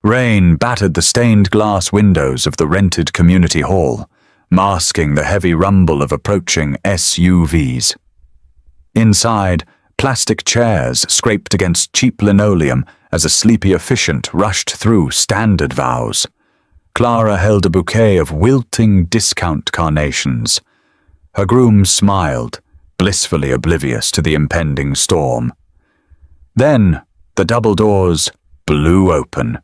Rain battered the stained glass windows of the rented community hall, masking the heavy rumble of approaching SUVs. Inside, plastic chairs scraped against cheap linoleum as a sleepy officiant rushed through standard vows. Clara held a bouquet of wilting discount carnations. Her groom smiled, blissfully oblivious to the impending storm. Then, the double doors blew open.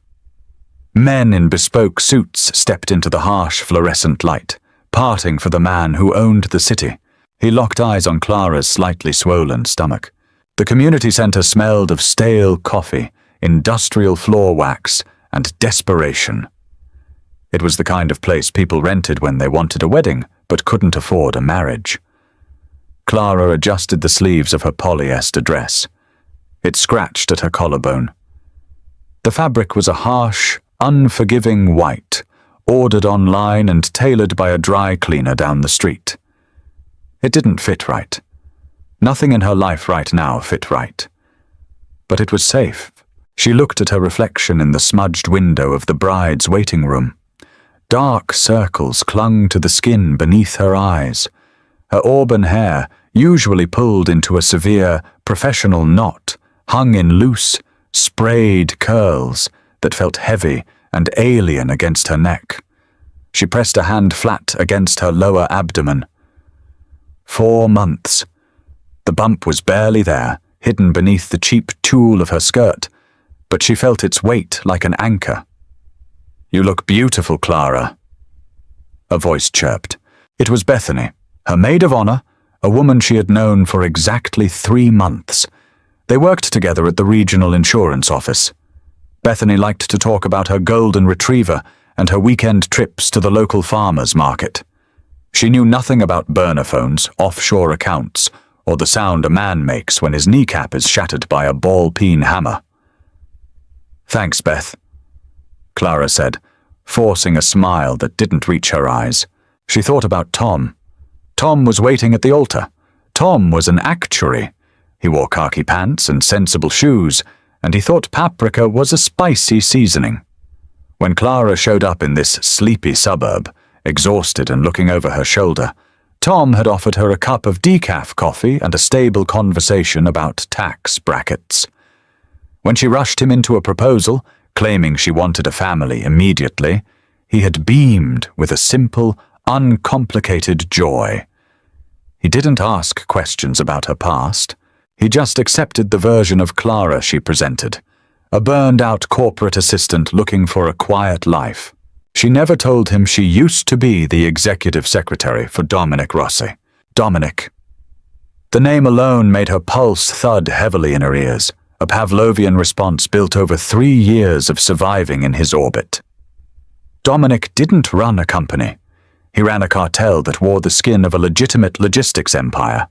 Men in bespoke suits stepped into the harsh fluorescent light, parting for the man who owned the city. He locked eyes on Clara's slightly swollen stomach. The community center smelled of stale coffee, industrial floor wax, and desperation. It was the kind of place people rented when they wanted a wedding, but couldn't afford a marriage. Clara adjusted the sleeves of her polyester dress. It scratched at her collarbone. The fabric was a harsh, unforgiving white, ordered online and tailored by a dry cleaner down the street. It didn't fit right. Nothing in her life right now fit right. But it was safe. She looked at her reflection in the smudged window of the bride's waiting room. Dark circles clung to the skin beneath her eyes. Her auburn hair, usually pulled into a severe, professional knot, hung in loose, sprayed curls that felt heavy and alien against her neck. She pressed a hand flat against her lower abdomen. 4 months. The bump was barely there, hidden beneath the cheap tulle of her skirt, but she felt its weight like an anchor. "You look beautiful, Clara," a voice chirped. It was Bethany, her maid of honor, a woman she had known for exactly 3 months. They worked together at the regional insurance office. Bethany liked to talk about her golden retriever and her weekend trips to the local farmers market. She knew nothing about burner phones, offshore accounts, or the sound a man makes when his kneecap is shattered by a ball-peen hammer. "Thanks, Beth," Clara said, forcing a smile that didn't reach her eyes. She thought about Tom. Tom was waiting at the altar. Tom was an actuary. He wore khaki pants and sensible shoes, and he thought paprika was a spicy seasoning. When Clara showed up in this sleepy suburb, exhausted and looking over her shoulder, Tom had offered her a cup of decaf coffee and a stable conversation about tax brackets. When she rushed him into a proposal, claiming she wanted a family immediately, he had beamed with a simple, uncomplicated joy. He didn't ask questions about her past. He just accepted the version of Clara she presented, a burned-out corporate assistant looking for a quiet life. She never told him she used to be the executive secretary for Dominic Rossi. Dominic. The name alone made her pulse thud heavily in her ears, a Pavlovian response built over 3 years of surviving in his orbit. Dominic didn't run a company. He ran a cartel that wore the skin of a legitimate logistics empire.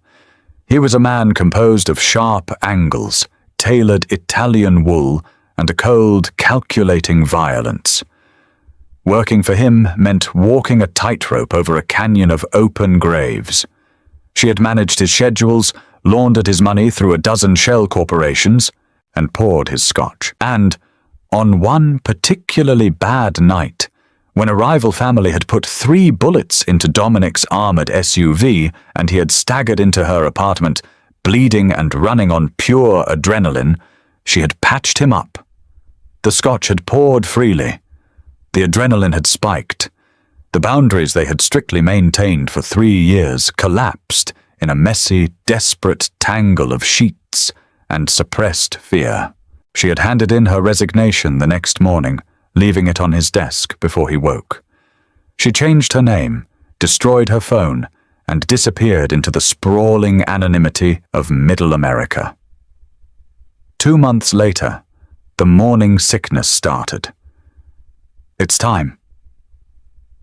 He was a man composed of sharp angles, tailored Italian wool, and a cold, calculating violence. Working for him meant walking a tightrope over a canyon of open graves. She had managed his schedules, laundered his money through a dozen shell corporations, and poured his scotch. And, on one particularly bad night, when a rival family had put 3 bullets into Dominic's armored SUV and he had staggered into her apartment, bleeding and running on pure adrenaline, she had patched him up. The scotch had poured freely. The adrenaline had spiked. The boundaries they had strictly maintained for 3 years collapsed in a messy, desperate tangle of sheets and suppressed fear. She had handed in her resignation the next morning, leaving it on his desk before he woke. She changed her name, destroyed her phone, and disappeared into the sprawling anonymity of Middle America. 2 months later, the morning sickness started. "It's time,"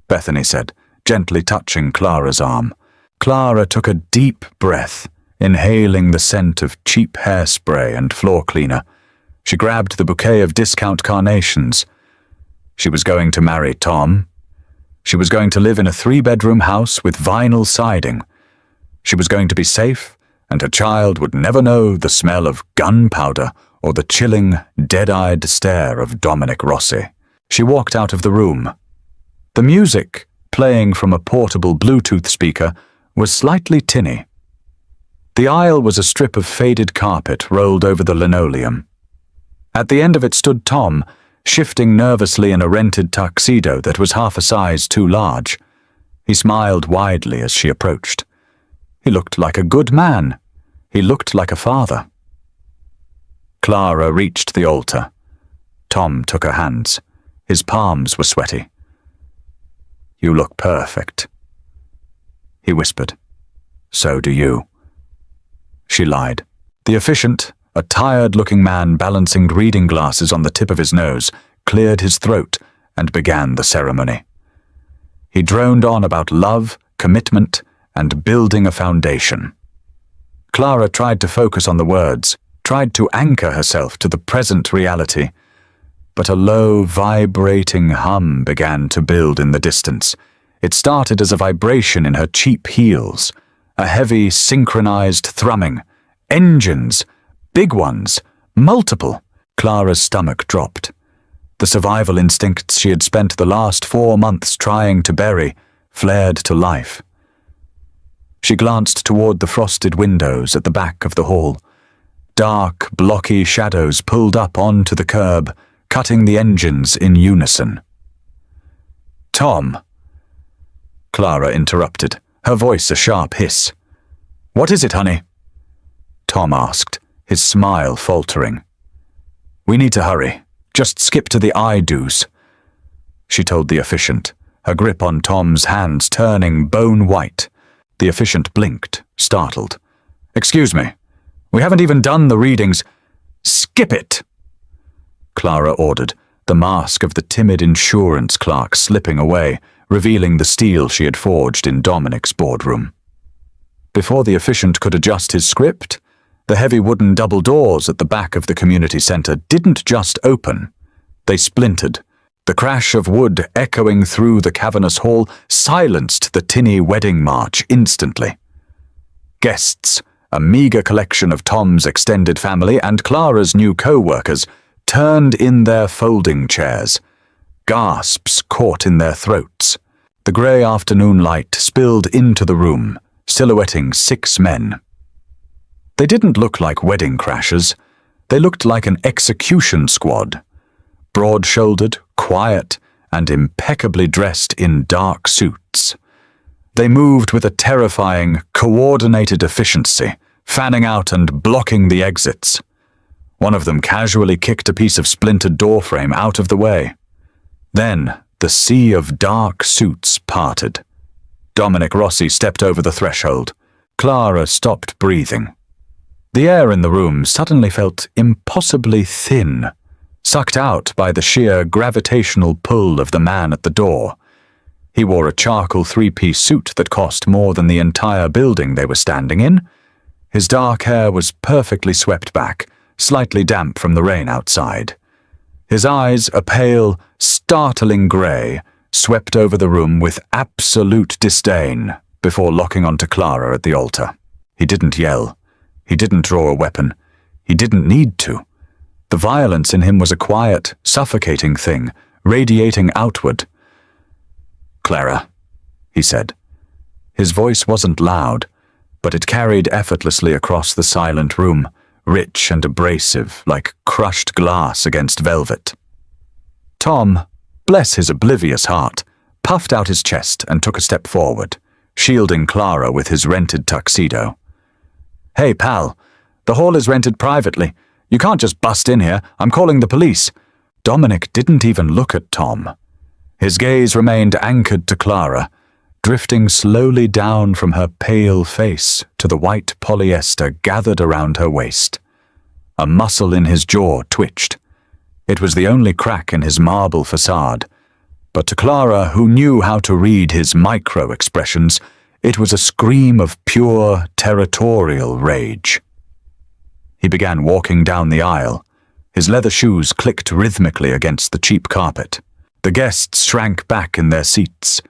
Bethany said, gently touching Clara's arm. Clara took a deep breath, inhaling the scent of cheap hairspray and floor cleaner. She grabbed the bouquet of discount carnations. She was going to marry Tom. She was going to live in a 3-bedroom house with vinyl siding. She was going to be safe, and her child would never know the smell of gunpowder or the chilling, dead-eyed stare of Dominic Rossi. She walked out of the room. The music, playing from a portable Bluetooth speaker, was slightly tinny. The aisle was a strip of faded carpet rolled over the linoleum. At the end of it stood Tom, shifting nervously in a rented tuxedo that was half a size too large. He smiled widely as she approached. He looked like a good man. He looked like a father. Clara reached the altar. Tom took her hands. His palms were sweaty. "You look perfect," he whispered. "So do you." She lied. The officiant, a tired-looking man balancing reading glasses on the tip of his nose, cleared his throat and began the ceremony. He droned on about love, commitment, and building a foundation. Clara tried to focus on the words, tried to anchor herself to the present reality, but a low, vibrating hum began to build in the distance. It started as a vibration in her cheap heels, a heavy, synchronized thrumming. Engines, big ones, multiple. Clara's stomach dropped. The survival instincts she had spent the last 4 months trying to bury flared to life. She glanced toward the frosted windows at the back of the hall. Dark, blocky shadows pulled up onto the curb, cutting the engines in unison. "Tom," Clara interrupted, her voice a sharp hiss. "What is it, honey?" Tom asked, his smile faltering. "We need to hurry. Just skip to the I-do's," she told the officiant, her grip on Tom's hands turning bone white. The officiant blinked, startled. "Excuse me. We haven't even done the readings." "Skip it!" Clara ordered, the mask of the timid insurance clerk slipping away, revealing the steel she had forged in Dominic's boardroom. Before the officiant could adjust his script, the heavy wooden double doors at the back of the community center didn't just open. They splintered. The crash of wood echoing through the cavernous hall silenced the tinny wedding march instantly. Guests, a meager collection of Tom's extended family and Clara's new co-workers, turned in their folding chairs. Gasps caught in their throats. The grey afternoon light spilled into the room, silhouetting 6 men. They didn't look like wedding crashers. They looked like an execution squad. Broad-shouldered, quiet, and impeccably dressed in dark suits. They moved with a terrifying, coordinated efficiency, fanning out and blocking the exits. One of them casually kicked a piece of splintered doorframe out of the way. Then, the sea of dark suits parted. Dominic Rossi stepped over the threshold. Clara stopped breathing. The air in the room suddenly felt impossibly thin, sucked out by the sheer gravitational pull of the man at the door. He wore a charcoal 3-piece suit that cost more than the entire building they were standing in. His dark hair was perfectly swept back, slightly damp from the rain outside. His eyes, a pale, startling grey, swept over the room with absolute disdain before locking onto Clara at the altar. He didn't yell. He didn't draw a weapon. He didn't need to. The violence in him was a quiet, suffocating thing, radiating outward. "Clara," he said. His voice wasn't loud, but it carried effortlessly across the silent room, rich and abrasive, like crushed glass against velvet. Tom, bless his oblivious heart, puffed out his chest and took a step forward, shielding Clara with his rented tuxedo. "Hey, pal, the hall is rented privately. You can't just bust in here. I'm calling the police." Dominic didn't even look at Tom. His gaze remained anchored to Clara, drifting slowly down from her pale face to the white polyester gathered around her waist. A muscle in his jaw twitched. It was the only crack in his marble facade, but to Clara, who knew how to read his micro-expressions, it was a scream of pure, territorial rage. He began walking down the aisle. His leather shoes clicked rhythmically against the cheap carpet. The guests shrank back in their seats.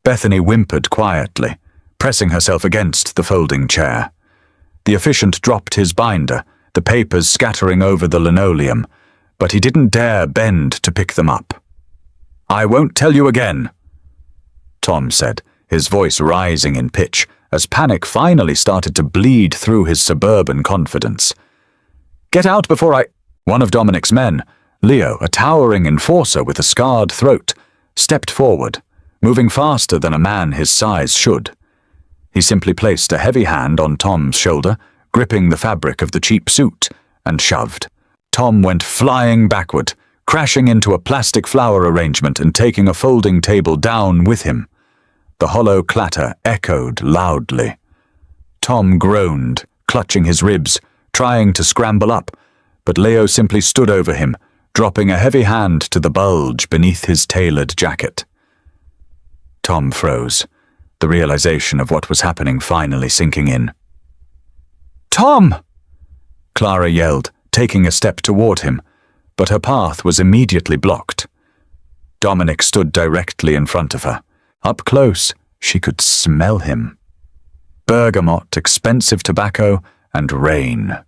Bethany whimpered quietly, pressing herself against the folding chair. The officiant dropped his binder, the papers scattering over the linoleum, but he didn't dare bend to pick them up. "I won't tell you again," Tom said, his voice rising in pitch as panic finally started to bleed through his suburban confidence. "Get out before I—" One of Dominic's men, Leo, a towering enforcer with a scarred throat, stepped forward, moving faster than a man his size should. He simply placed a heavy hand on Tom's shoulder, gripping the fabric of the cheap suit, and shoved. Tom went flying backward, crashing into a plastic flower arrangement and taking a folding table down with him. The hollow clatter echoed loudly. Tom groaned, clutching his ribs, trying to scramble up, but Leo simply stood over him, dropping a heavy hand to the bulge beneath his tailored jacket. Tom froze, the realization of what was happening finally sinking in. "Tom!" Clara yelled, taking a step toward him, but her path was immediately blocked. Dominic stood directly in front of her. Up close, she could smell him. Bergamot, expensive tobacco, and rain.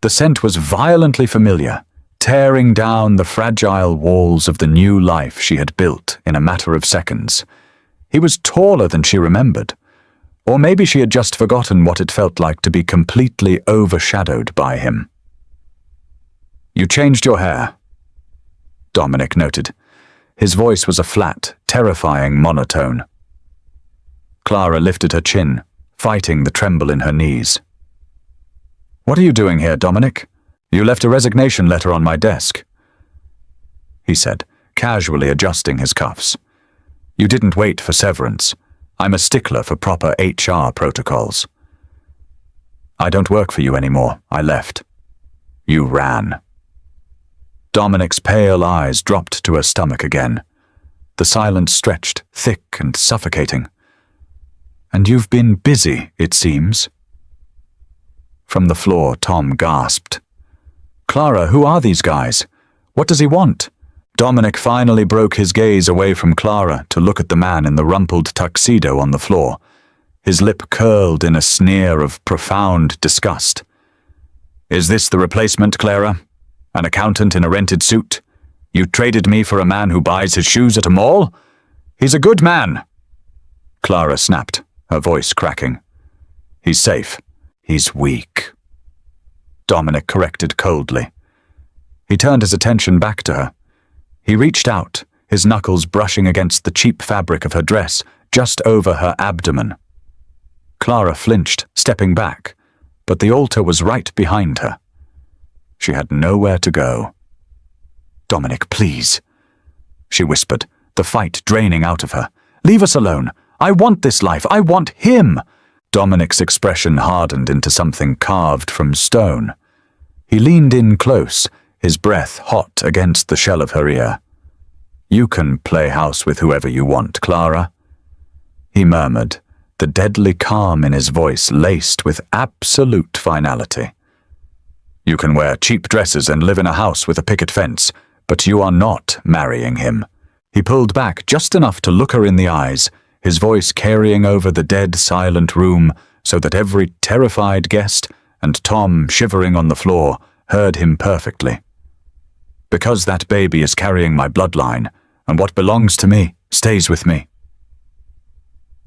The scent was violently familiar, tearing down the fragile walls of the new life she had built in a matter of seconds. He was taller than she remembered, or maybe she had just forgotten what it felt like to be completely overshadowed by him. "You changed your hair," Dominic noted. His voice was a flat, terrifying monotone. Clara lifted her chin, fighting the tremble in her knees. "What are you doing here, Dominic? You left a resignation letter on my desk," he said, casually adjusting his cuffs. "You didn't wait for severance. I'm a stickler for proper HR protocols." "I don't work for you anymore. I left." "You ran." Dominic's pale eyes dropped to her stomach again. The silence stretched, thick and suffocating. "And you've been busy, it seems." From the floor, Tom gasped. "Clara, who are these guys? What does he want?" Dominic finally broke his gaze away from Clara to look at the man in the rumpled tuxedo on the floor. His lip curled in a sneer of profound disgust. "Is this the replacement, Clara? An accountant in a rented suit? You traded me for a man who buys his shoes at a mall? He's a good man," Clara snapped, her voice cracking. "He's safe. He's weak," Dominic corrected coldly. He turned his attention back to her. He reached out, his knuckles brushing against the cheap fabric of her dress just over her abdomen. Clara flinched, stepping back, but the altar was right behind her. She had nowhere to go. "Dominic, please," she whispered, the fight draining out of her. "Leave us alone. I want this life. I want him." Dominic's expression hardened into something carved from stone. He leaned in close, his breath hot against the shell of her ear. "You can play house with whoever you want, Clara," he murmured, the deadly calm in his voice laced with absolute finality. "You can wear cheap dresses and live in a house with a picket fence, but you are not marrying him." He pulled back just enough to look her in the eyes, his voice carrying over the dead, silent room so that every terrified guest and Tom shivering on the floor heard him perfectly. "Because that baby is carrying my bloodline, and what belongs to me stays with me."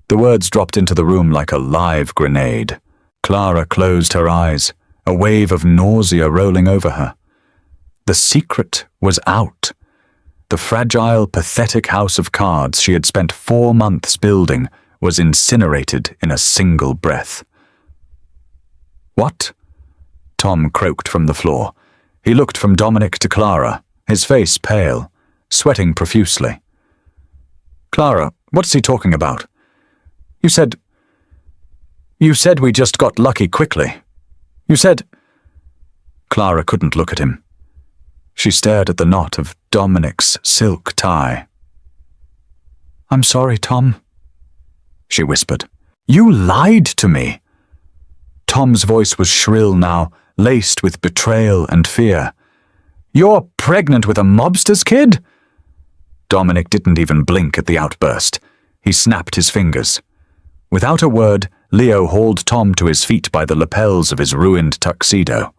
The words dropped into the room like a live grenade. Clara closed her eyes, a wave of nausea rolling over her. The secret was out. The fragile, pathetic house of cards she had spent 4 months building was incinerated in a single breath. "What?" Tom croaked from the floor. He looked from Dominic to Clara, his face pale, sweating profusely. "Clara, what's he talking about? You said we just got lucky quickly. You said—" Clara couldn't look at him. She stared at the knot of Dominic's silk tie. "I'm sorry, Tom," she whispered. "You lied to me." Tom's voice was shrill now, laced with betrayal and fear. "You're pregnant with a mobster's kid?" Dominic didn't even blink at the outburst. He snapped his fingers. Without a word, Leo hauled Tom to his feet by the lapels of his ruined tuxedo.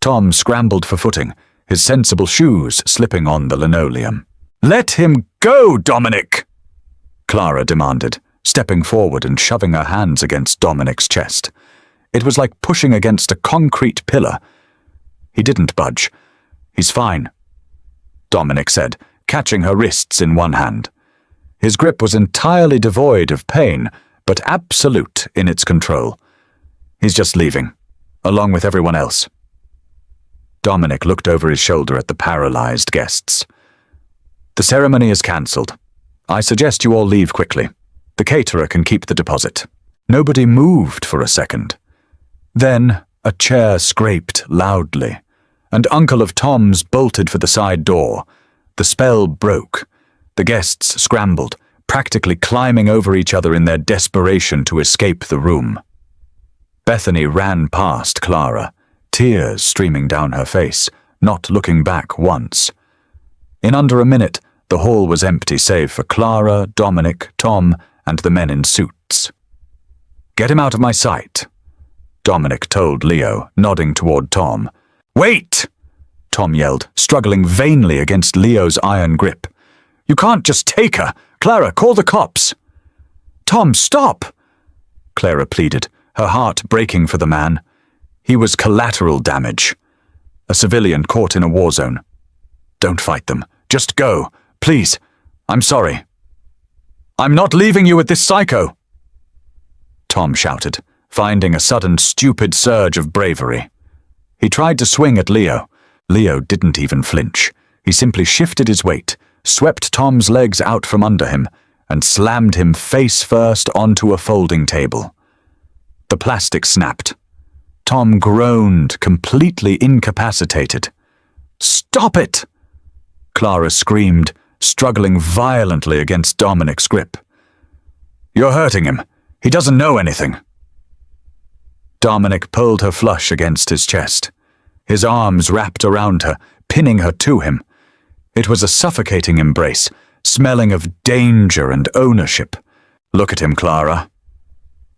Tom scrambled for footing, his sensible shoes slipping on the linoleum. "Let him go, Dominic!" Clara demanded, stepping forward and shoving her hands against Dominic's chest. It was like pushing against a concrete pillar. He didn't budge. "He's fine," Dominic said, catching her wrists in one hand. His grip was entirely devoid of pain, but absolute in its control. "He's just leaving, along with everyone else." Dominic looked over his shoulder at the paralyzed guests. "The ceremony is cancelled. I suggest you all leave quickly. The caterer can keep the deposit." Nobody moved for a second. Then a chair scraped loudly, and Uncle of Tom's bolted for the side door. The spell broke. The guests scrambled, practically climbing over each other in their desperation to escape the room. Bethany ran past Clara, tears streaming down her face, not looking back once. In under a minute, the hall was empty save for Clara, Dominic, Tom, and the men in suits. "Get him out of my sight," Dominic told Leo, nodding toward Tom. "Wait!" Tom yelled, struggling vainly against Leo's iron grip. "You can't just take her! Clara, call the cops!" "Tom, stop!" Clara pleaded, her heart breaking for the man. He was collateral damage. A civilian caught in a war zone. "Don't fight them. Just go. Please. I'm sorry." "I'm not leaving you with this psycho!" Tom shouted, finding a sudden stupid surge of bravery. He tried to swing at Leo. Leo didn't even flinch. He simply shifted his weight, swept Tom's legs out from under him, and slammed him face first onto a folding table. The plastic snapped. Tom groaned, completely incapacitated. "Stop it!" Clara screamed, struggling violently against Dominic's grip. "You're hurting him. He doesn't know anything." Dominic pulled her flush against his chest. His arms wrapped around her, pinning her to him. It was a suffocating embrace, smelling of danger and ownership. "Look at him, Clara,"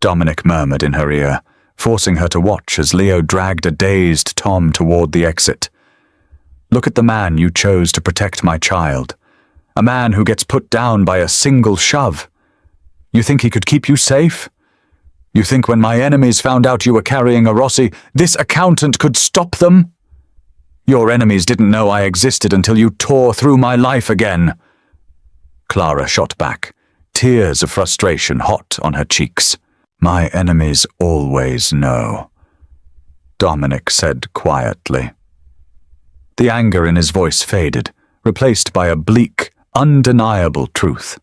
Dominic murmured in her ear, forcing her to watch as Leo dragged a dazed Tom toward the exit. "Look at the man you chose to protect my child. A man who gets put down by a single shove. You think he could keep you safe? You think when my enemies found out you were carrying a Rossi, this accountant could stop them? Your enemies didn't know I existed until you tore through my life again." Clara shot back, tears of frustration hot on her cheeks. "My enemies always know," Dominic said quietly. The anger in his voice faded, replaced by a bleak, undeniable truth.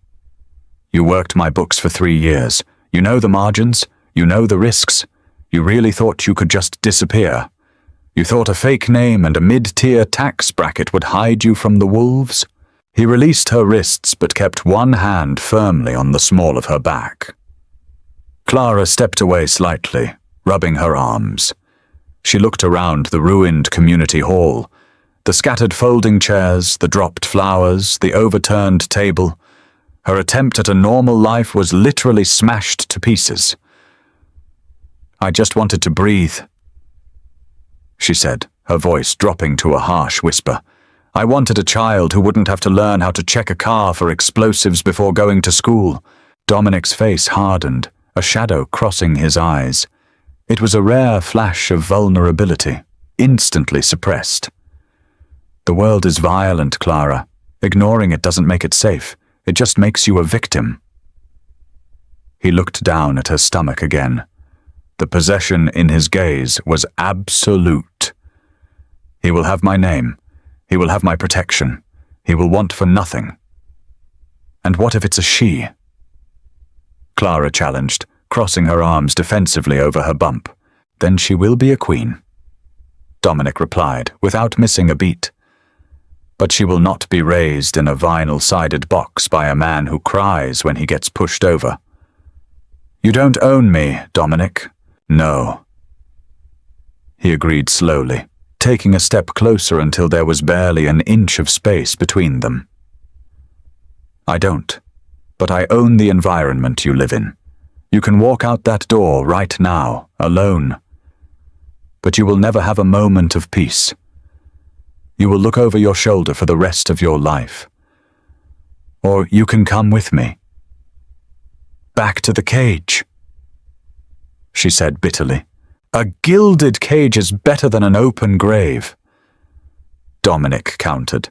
"You worked my books for 3 years. You know the margins. You know the risks. You really thought you could just disappear. You thought a fake name and a mid-tier tax bracket would hide you from the wolves?" He released her wrists but kept one hand firmly on the small of her back. Clara stepped away slightly, rubbing her arms. She looked around the ruined community hall, the scattered folding chairs, the dropped flowers, the overturned table. Her attempt at a normal life was literally smashed to pieces. "I just wanted to breathe," she said, her voice dropping to a harsh whisper. "I wanted a child who wouldn't have to learn how to check a car for explosives before going to school." Dominic's face hardened, a shadow crossing his eyes. It was a rare flash of vulnerability, instantly suppressed. "The world is violent, Clara. Ignoring it doesn't make it safe. It just makes you a victim." He looked down at her stomach again. The possession in his gaze was absolute. "He will have my name. He will have my protection. He will want for nothing." "And what if it's a she?" Clara challenged, crossing her arms defensively over her bump. "Then she will be a queen," Dominic replied, without missing a beat. "But she will not be raised in a vinyl-sided box by a man who cries when he gets pushed over." "You don't own me, Dominic." "No," he agreed slowly, taking a step closer until there was barely an inch of space between them. "I don't, but I own the environment you live in. You can walk out that door right now, alone. but you will never have a moment of peace. You will look over your shoulder for the rest of your life. Or you can come with me. Back to the cage, she said bitterly. A gilded cage is better than an open grave. Dominic countered.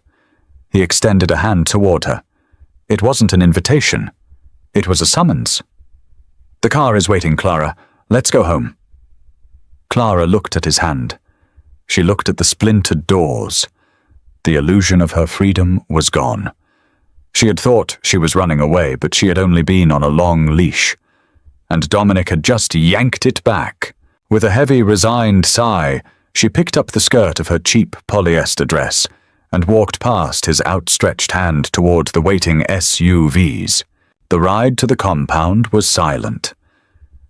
He extended a hand toward her. It wasn't an invitation. It was a summons. The car is waiting, Clara. Let's go home. Clara looked at his hand. She looked at the splintered doors. The illusion of her freedom was gone. She had thought she was running away, but she had only been on a long leash. And Dominic had just yanked it back. With a heavy, resigned sigh, she picked up the skirt of her cheap polyester dress and walked past his outstretched hand toward the waiting SUVs. The ride to the compound was silent.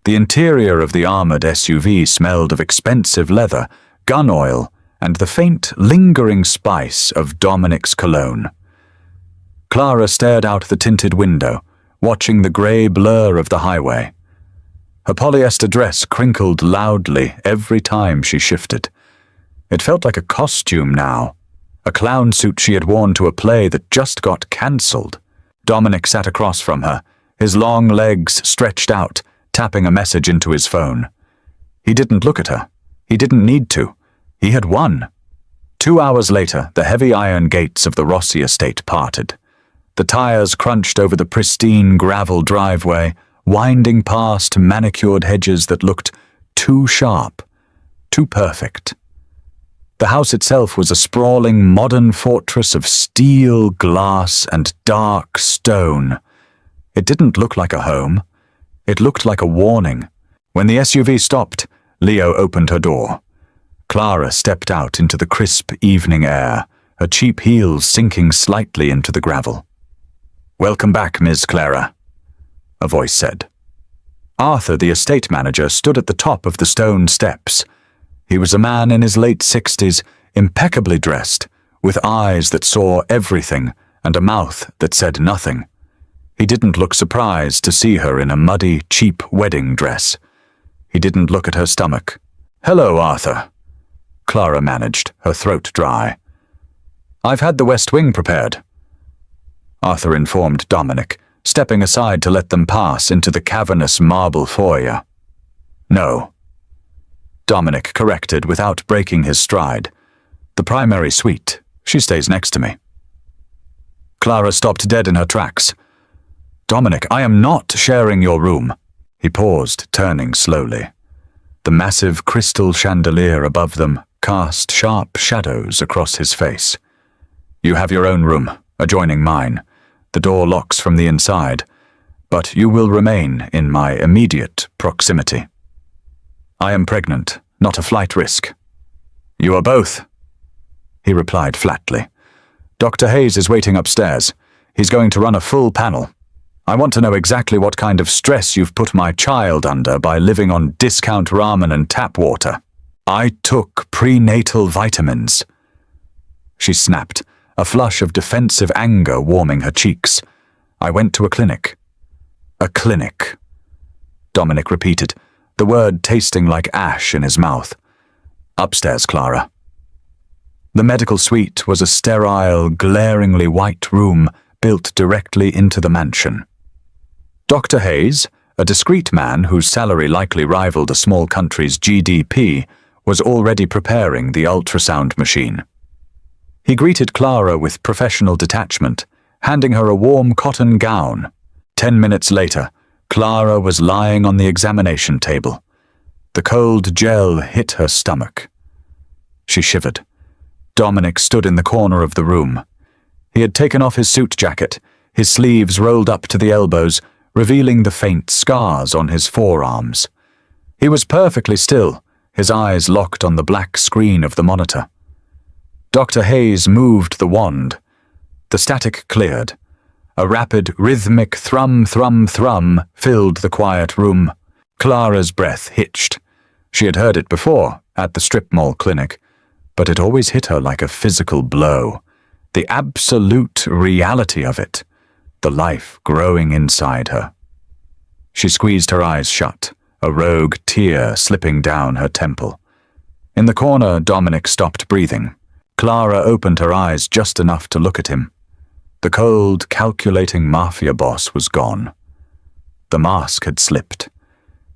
The interior of the armored SUV smelled of expensive leather, gun oil, and the faint, lingering spice of Dominic's cologne. Clara stared out the tinted window, watching the grey blur of the highway. Her polyester dress crinkled loudly every time she shifted. It felt like a costume now, a clown suit she had worn to a play that just got cancelled. Dominic sat across from her, his long legs stretched out, tapping a message into his phone. He didn't look at her. He didn't need to. He had won. 2 hours later, the heavy iron gates of the Rossi estate parted. The tires crunched over the pristine gravel driveway, winding past manicured hedges that looked too sharp, too perfect. The house itself was a sprawling modern fortress of steel, glass, and dark stone. It didn't look like a home. It looked like a warning. When the SUV stopped, Leo opened her door. Clara stepped out into the crisp evening air, her cheap heels sinking slightly into the gravel. "Welcome back, Miss Clara," a voice said. Arthur, the estate manager, stood at the top of the stone steps. He was a man in his late 60s, impeccably dressed, with eyes that saw everything and a mouth that said nothing. He didn't look surprised to see her in a muddy, cheap wedding dress. He didn't look at her stomach. "Hello, Arthur," Clara managed, her throat dry. "I've had the West Wing prepared," Arthur informed Dominic, stepping aside to let them pass into the cavernous marble foyer. "No," Dominic corrected without breaking his stride. "The primary suite. She stays next to me." Clara stopped dead in her tracks. "Dominic, I am not sharing your room." He paused, turning slowly. The massive crystal chandelier above them cast sharp shadows across his face. "You have your own room, adjoining mine. The door locks from the inside, but you will remain in my immediate proximity. I am pregnant, not a flight risk." "You are both," he replied flatly. "Dr. Hayes is waiting upstairs. He's going to run a full panel. I want to know exactly what kind of stress you've put my child under by living on discount ramen and tap water." "I took prenatal vitamins," she snapped, a flush of defensive anger warming her cheeks. "I went to a clinic." "A clinic," Dominic repeated, the word tasting like ash in his mouth. "Upstairs, Clara." The medical suite was a sterile, glaringly white room built directly into the mansion. Dr. Hayes, a discreet man whose salary likely rivaled a small country's GDP, was already preparing the ultrasound machine. He greeted Clara with professional detachment, handing her a warm cotton gown. 10 minutes later, Clara was lying on the examination table. The cold gel hit her stomach. She shivered. Dominic stood in the corner of the room. He had taken off his suit jacket, his sleeves rolled up to the elbows, revealing the faint scars on his forearms. He was perfectly still, his eyes locked on the black screen of the monitor. Dr. Hayes moved the wand. The static cleared. A rapid, rhythmic thrum, thrum, thrum filled the quiet room. Clara's breath hitched. She had heard it before, at the strip mall clinic, but it always hit her like a physical blow. The absolute reality of it, the life growing inside her. She squeezed her eyes shut, a rogue tear slipping down her temple. In the corner, Dominic stopped breathing. Clara opened her eyes just enough to look at him. The cold, calculating Mafia boss was gone. The mask had slipped.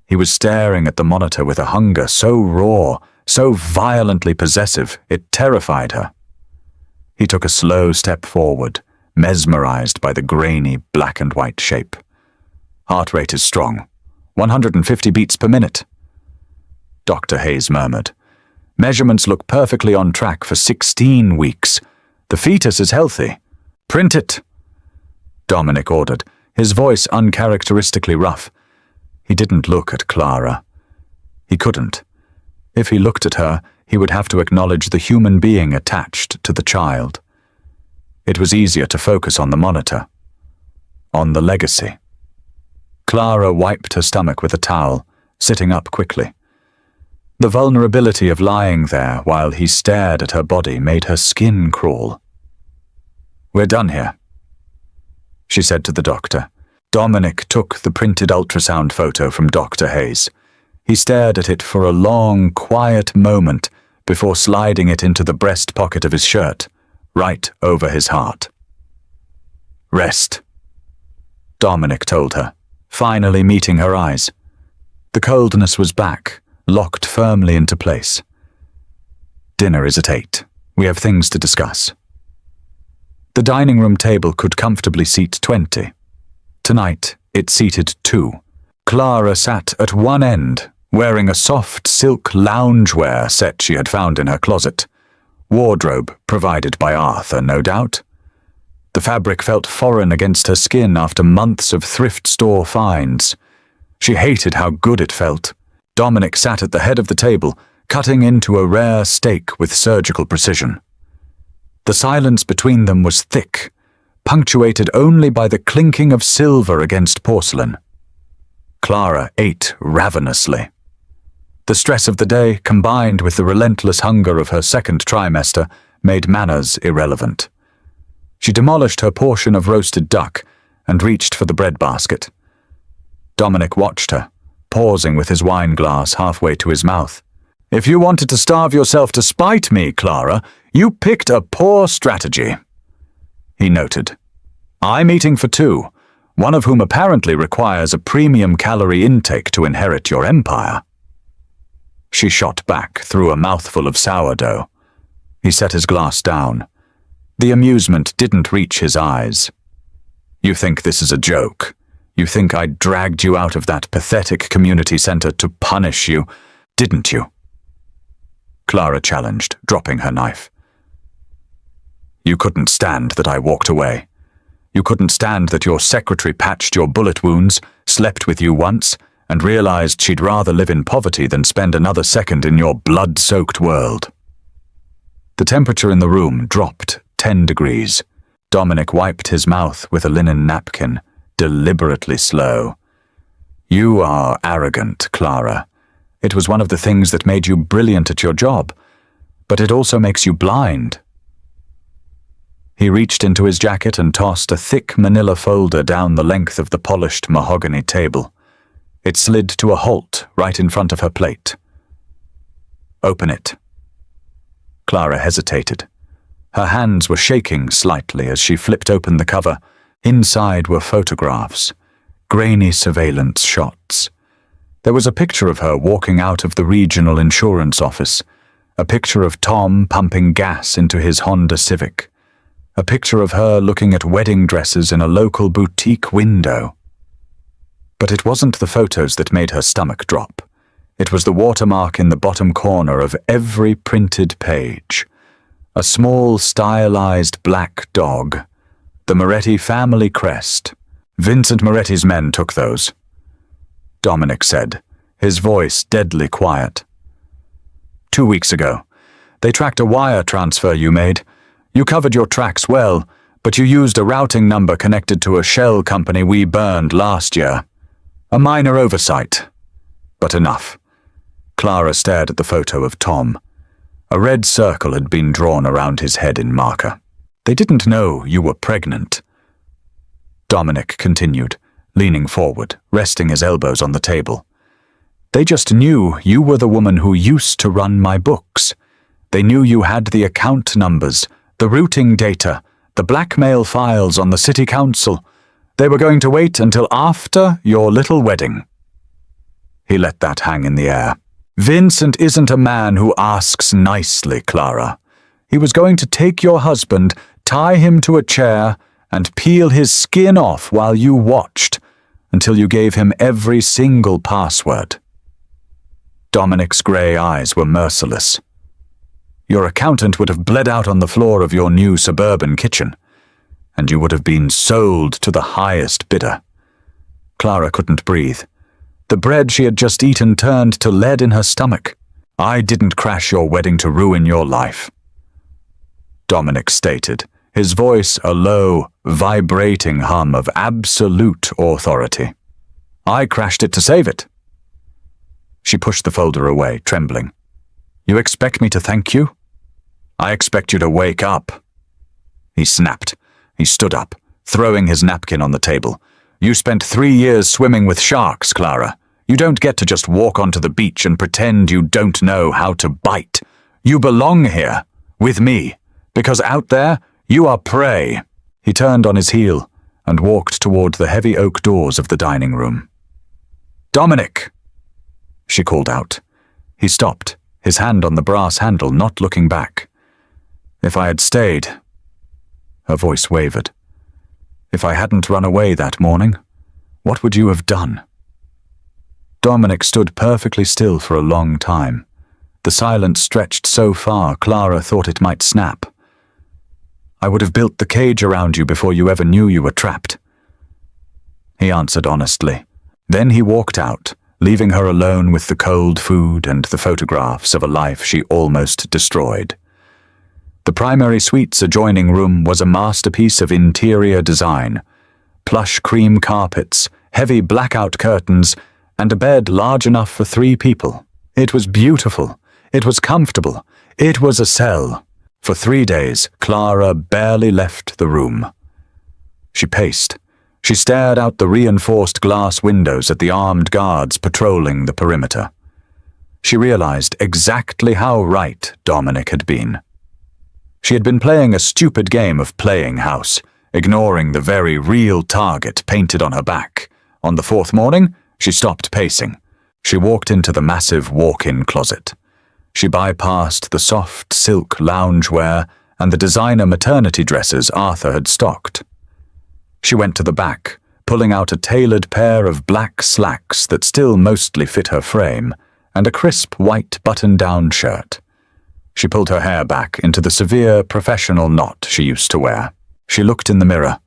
He was staring at the monitor with a hunger so raw, so violently possessive, it terrified her. He took a slow step forward, mesmerized by the grainy black and white shape. Heart rate is strong. 150 beats per minute. Dr. Hayes murmured. Measurements look perfectly on track for 16 weeks. The fetus is healthy. Print it, Dominic ordered, his voice uncharacteristically rough. He didn't look at Clara. He couldn't. If he looked at her, he would have to acknowledge the human being attached to the child. It was easier to focus on the monitor, on the legacy. Clara wiped her stomach with a towel, sitting up quickly. The vulnerability of lying there while he stared at her body made her skin crawl. "We're done here," she said to the doctor. Dominic took the printed ultrasound photo from Dr. Hayes. He stared at it for a long, quiet moment before sliding it into the breast pocket of his shirt, right over his heart. "Rest," Dominic told her, finally meeting her eyes. The coldness was back, locked firmly into place. "Dinner is at 8. We have things to discuss." The dining room table could comfortably seat 20. Tonight, it seated 2. Clara sat at one end, wearing a soft silk loungewear set she had found in her closet. Wardrobe provided by Arthur, no doubt. The fabric felt foreign against her skin after months of thrift store finds. She hated how good it felt. Dominic sat at the head of the table, cutting into a rare steak with surgical precision. The silence between them was thick, punctuated only by the clinking of silver against porcelain. Clara ate ravenously. The stress of the day, combined with the relentless hunger of her second trimester, made manners irrelevant. She demolished her portion of roasted duck and reached for the bread basket. Dominic watched her, pausing with his wine glass halfway to his mouth. "If you wanted to starve yourself to spite me, Clara, you picked a poor strategy," he noted. "I'm eating for 2, one of whom apparently requires a premium calorie intake to inherit your empire." She shot back through a mouthful of sourdough. He set his glass down. The amusement didn't reach his eyes. "You think this is a joke? You think I dragged you out of that pathetic community center to punish you, didn't you?" Clara challenged, dropping her knife. "You couldn't stand that I walked away. You couldn't stand that your secretary patched your bullet wounds, slept with you once, and realized she'd rather live in poverty than spend another second in your blood-soaked world." The temperature in the room dropped 10 degrees. Dominic wiped his mouth with a linen napkin, deliberately slow. "You are arrogant, Clara. It was one of the things that made you brilliant at your job, but it also makes you blind." He reached into his jacket and tossed a thick manila folder down the length of the polished mahogany table. It slid to a halt right in front of her plate. "Open it." Clara hesitated. Her hands were shaking slightly as she flipped open the cover. Inside were photographs, grainy surveillance shots. There was a picture of her walking out of the regional insurance office, a picture of Tom pumping gas into his Honda Civic, a picture of her looking at wedding dresses in a local boutique window. But it wasn't the photos that made her stomach drop. It was the watermark in the bottom corner of every printed page. A small, stylized black dog. The Moretti family crest. Vincent Moretti's men took those, Dominic said, his voice deadly quiet. 2 weeks ago. They tracked a wire transfer you made. You covered your tracks well, but you used a routing number connected to a shell company we burned last year. A minor oversight. But enough. Clara stared at the photo of Tom. A red circle had been drawn around his head in marker. "They didn't know you were pregnant," Dominic continued, leaning forward, resting his elbows on the table. They just knew you were the woman who used to run my books. They knew you had the account numbers, the routing data, the blackmail files on the city council. They were going to wait until after your little wedding." He let that hang in the air. "Vincent isn't a man who asks nicely, Clara. He was going to take your husband, tie him to a chair, and peel his skin off while you watched, until you gave him every single password." Dominic's grey eyes were merciless. "Your accountant would have bled out on the floor of your new suburban kitchen, and you would have been sold to the highest bidder." Clara couldn't breathe. The bread she had just eaten turned to lead in her stomach. "I didn't crash your wedding to ruin your life," Dominic stated, his voice a low, vibrating hum of absolute authority. "I crashed it to save it." She pushed the folder away, trembling. "You expect me to thank you? I expect you to wake up." He snapped. He stood up, throwing his napkin on the table. "You spent 3 years swimming with sharks, Clara. You don't get to just walk onto the beach and pretend you don't know how to bite. You belong here, with me, because out there, you are prey." He turned on his heel and walked toward the heavy oak doors of the dining room. "Dominic!" she called out. He stopped, his hand on the brass handle, not looking back. "If I had stayed," her voice wavered. "If I hadn't run away that morning, what would you have done?" Dominic stood perfectly still for a long time. The silence stretched so far, Clara thought it might snap. "I would have built the cage around you before you ever knew you were trapped," he answered honestly. Then he walked out, leaving her alone with the cold food and the photographs of a life she almost destroyed. The primary suite's adjoining room was a masterpiece of interior design. Plush cream carpets, heavy blackout curtains, and a bed large enough for 3 people. It was beautiful. It was comfortable. It was a cell. For 3 days, Clara barely left the room. She paced. She stared out the reinforced glass windows at the armed guards patrolling the perimeter. She realized exactly how right Dominic had been. She had been playing a stupid game of playing house, ignoring the very real target painted on her back. On the 4th morning, she stopped pacing. She walked into the massive walk-in closet. She bypassed the soft silk loungewear and the designer maternity dresses Arthur had stocked. She went to the back, pulling out a tailored pair of black slacks that still mostly fit her frame, and a crisp white button-down shirt. She pulled her hair back into the severe professional knot she used to wear. She looked in the mirror.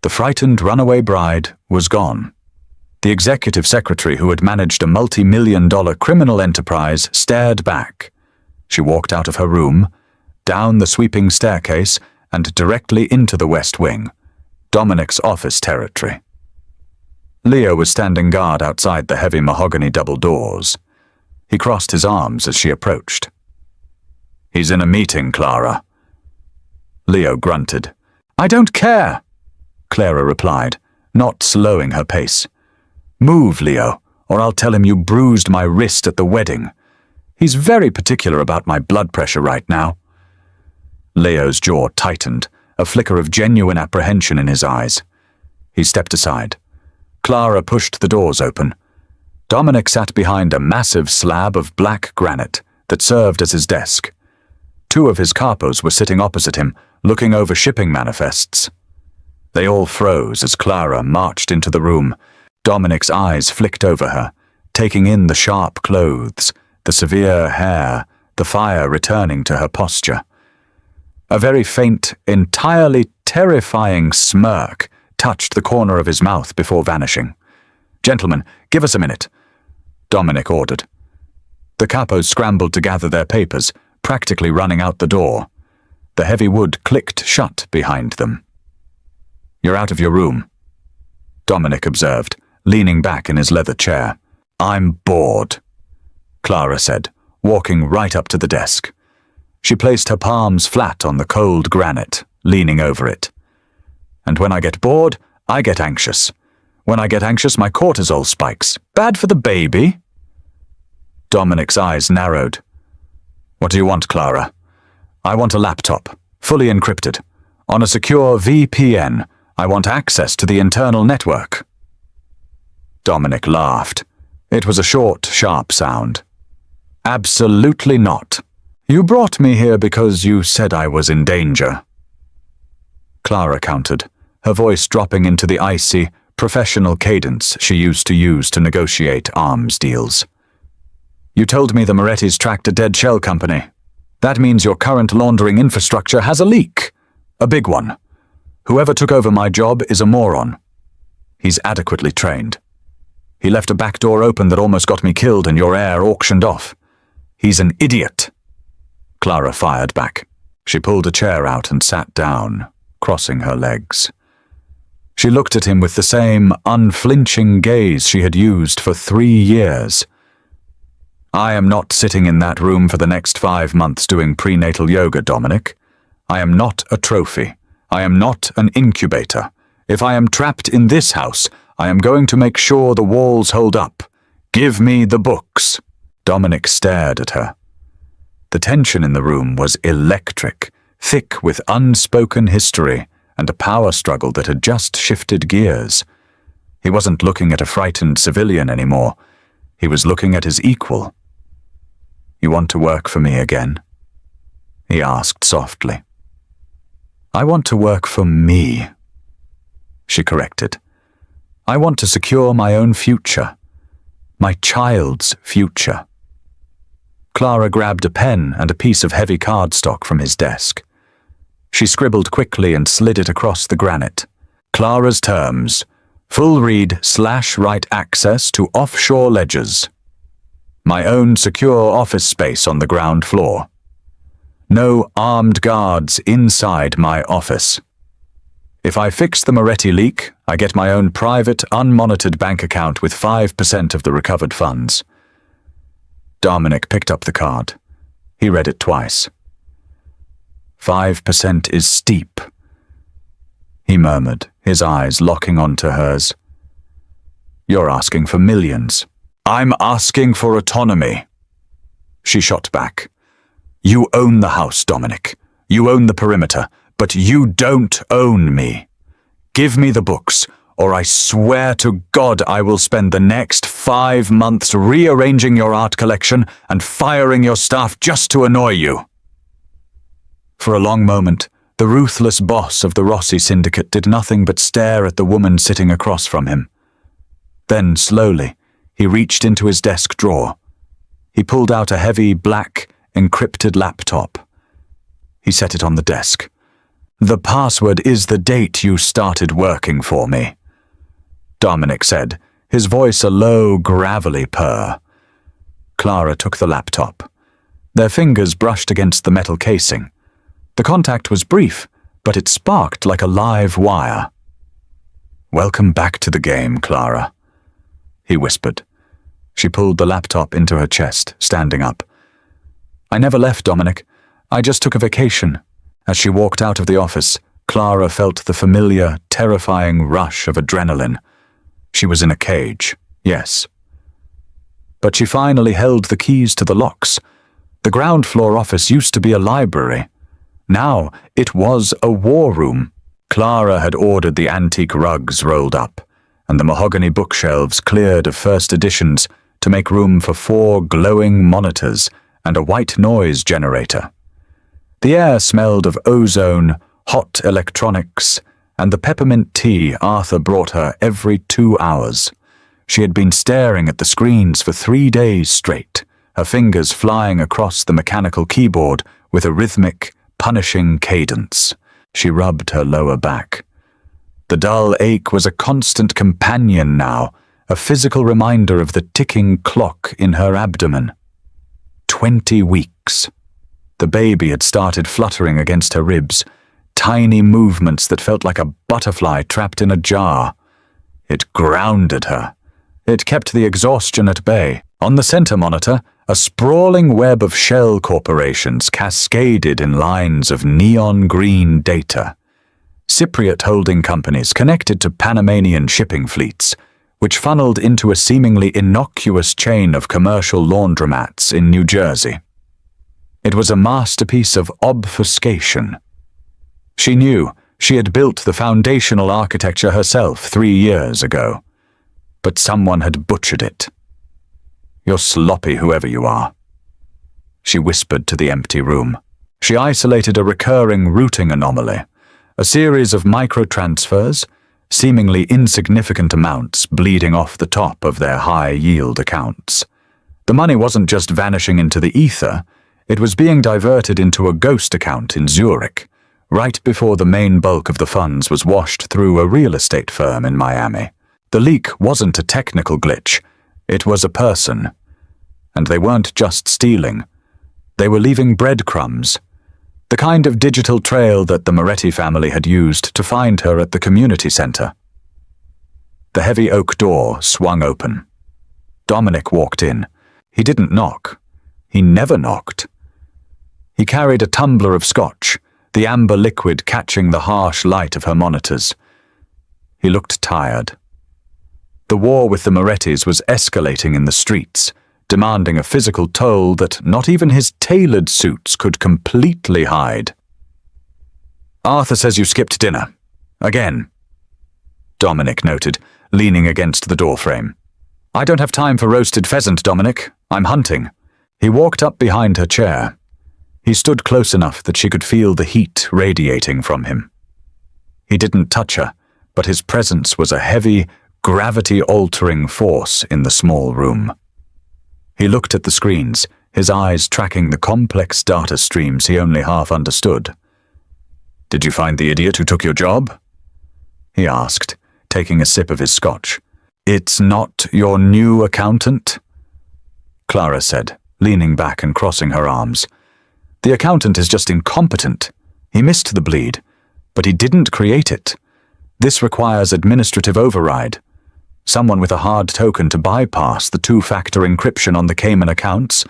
The frightened runaway bride was gone. The executive secretary who had managed a multi-million-dollar criminal enterprise stared back. She walked out of her room, down the sweeping staircase, and directly into the West Wing, Dominic's office territory. Leo was standing guard outside the heavy mahogany double doors. He crossed his arms as she approached. "He's in a meeting, Clara." Leo grunted. "I don't care," Clara replied, not slowing her pace. "Move, Leo, or I'll tell him you bruised my wrist at the wedding. He's very particular about my blood pressure right now." Leo's jaw tightened, a flicker of genuine apprehension in his eyes. He stepped aside. Clara pushed the doors open. Dominic sat behind a massive slab of black granite that served as his desk. 2 of his capos were sitting opposite him, looking over shipping manifests. They all froze as Clara marched into the room. Dominic's eyes flicked over her, taking in the sharp clothes, the severe hair, the fire returning to her posture. A very faint, entirely terrifying smirk touched the corner of his mouth before vanishing. "Gentlemen, give us a minute," Dominic ordered. The capos scrambled to gather their papers, practically running out the door. The heavy wood clicked shut behind them. "You're out of your room," Dominic observed, leaning back in his leather chair. "I'm bored," Clara said, walking right up to the desk. She placed her palms flat on the cold granite, leaning over it. "And when I get bored, I get anxious. When I get anxious, my cortisol spikes. Bad for the baby." Dominic's eyes narrowed. What do you want, Clara? I want a laptop, fully encrypted. On a secure VPN, I want access to the internal network. Dominic laughed. It was a short, sharp sound. Absolutely not. You brought me here because you said I was in danger. Clara countered, her voice dropping into the icy, professional cadence she used to use to negotiate arms deals. You told me the Moretti's tracked a dead shell company. That means your current laundering infrastructure has a leak. A big one. Whoever took over my job is a moron. He's adequately trained. He left a back door open that almost got me killed and your heir auctioned off. He's an idiot. Clara fired back. She pulled a chair out and sat down, crossing her legs. She looked at him with the same unflinching gaze she had used for 3 years. I am not sitting in that room for the next 5 months doing prenatal yoga, Dominic. I am not a trophy. I am not an incubator. If I am trapped in this house, I am going to make sure the walls hold up. Give me the books. Dominic stared at her. The tension in the room was electric, thick with unspoken history and a power struggle that had just shifted gears. He wasn't looking at a frightened civilian anymore. He was looking at his equal. You want to work for me again? He asked softly. I want to work for me, she corrected. I want to secure my own future, my child's future. Clara grabbed a pen and a piece of heavy cardstock from his desk. She scribbled quickly and slid it across the granite. Clara's terms, full read/write access to offshore ledgers. My own secure office space on the ground floor. No armed guards inside my office. If I fix the Moretti leak, I get my own private, unmonitored bank account with 5% of the recovered funds. Dominic picked up the card. He read it twice. 5% is steep, he murmured, his eyes locking onto hers. You're asking for millions. I'm asking for autonomy. She shot back. You own the house, Dominic. You own the perimeter, but you don't own me. Give me the books, or I swear to God I will spend the next 5 months rearranging your art collection and firing your staff just to annoy you. For a long moment, the ruthless boss of the Rossi syndicate did nothing but stare at the woman sitting across from him. Then, slowly, he reached into his desk drawer. He pulled out a heavy, black, encrypted laptop. He set it on the desk. The password is the date you started working for me, Dominic said, his voice a low, gravelly purr. Clara took the laptop. Their fingers brushed against the metal casing. The contact was brief, but it sparked like a live wire. Welcome back to the game, Clara, he whispered. She pulled the laptop into her chest, standing up. I never left, Dominic. I just took a vacation. As she walked out of the office, Clara felt the familiar, terrifying rush of adrenaline. She was in a cage, yes. But she finally held the keys to the locks. The ground floor office used to be a library. Now it was a war room. Clara had ordered the antique rugs rolled up, and the mahogany bookshelves cleared of first editions to make room for 4 glowing monitors and a white noise generator. The air smelled of ozone, hot electronics, and the peppermint tea Arthur brought her every 2 hours. She had been staring at the screens for 3 days straight, her fingers flying across the mechanical keyboard with a rhythmic, punishing cadence. She rubbed her lower back. The dull ache was a constant companion now, a physical reminder of the ticking clock in her abdomen. 20 weeks. The baby had started fluttering against her ribs, tiny movements that felt like a butterfly trapped in a jar. It grounded her. It kept the exhaustion at bay. On the center monitor, a sprawling web of shell corporations cascaded in lines of neon green data. Cypriot holding companies connected to Panamanian shipping fleets, which funneled into a seemingly innocuous chain of commercial laundromats in New Jersey. It was a masterpiece of obfuscation. She knew she had built the foundational architecture herself 3 years ago, but someone had butchered it. "You're sloppy, whoever you are," she whispered to the empty room. She isolated a recurring routing anomaly, a series of microtransfers, seemingly insignificant amounts bleeding off the top of their high-yield accounts. The money wasn't just vanishing into the ether, it was being diverted into a ghost account in Zurich, right before the main bulk of the funds was washed through a real estate firm in Miami. The leak wasn't a technical glitch, it was a person. And they weren't just stealing. They were leaving breadcrumbs, the kind of digital trail that the Moretti family had used to find her at the community center. The heavy oak door swung open. Dominic walked in. He didn't knock. He never knocked. He carried a tumbler of scotch, the amber liquid catching the harsh light of her monitors. He looked tired. The war with the Morettis was escalating in the streets, demanding a physical toll that not even his tailored suits could completely hide. "Arthur says you skipped dinner. Again," Dominic noted, leaning against the doorframe. "I don't have time for roasted pheasant, Dominic. I'm hunting." He walked up behind her chair. He stood close enough that she could feel the heat radiating from him. He didn't touch her, but his presence was a heavy, gravity-altering force in the small room. He looked at the screens, his eyes tracking the complex data streams he only half understood. "Did you find the idiot who took your job?" he asked, taking a sip of his scotch. "It's not your new accountant?" Clara said, leaning back and crossing her arms. "The accountant is just incompetent. He missed the bleed, but he didn't create it. This requires administrative override. Someone with a hard token to bypass the two-factor encryption on the Cayman accounts."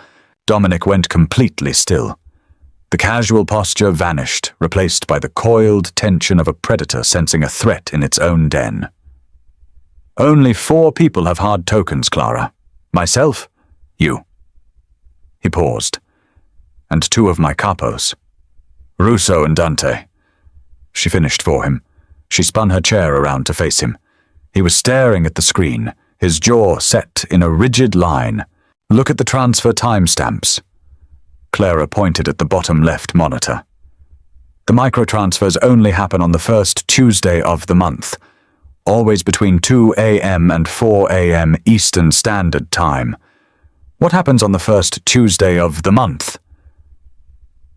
Dominic went completely still. The casual posture vanished, replaced by the coiled tension of a predator sensing a threat in its own den. "Only 4 people have hard tokens, Clara. Myself, you." He paused. "And 2 of my capos. Russo and Dante." She finished for him. She spun her chair around to face him. He was staring at the screen, his jaw set in a rigid line. "Look at the transfer timestamps." Clara pointed at the bottom left monitor. "The microtransfers only happen on the first Tuesday of the month, always between 2 a.m. and 4 a.m. Eastern Standard Time. What happens on the first Tuesday of the month?"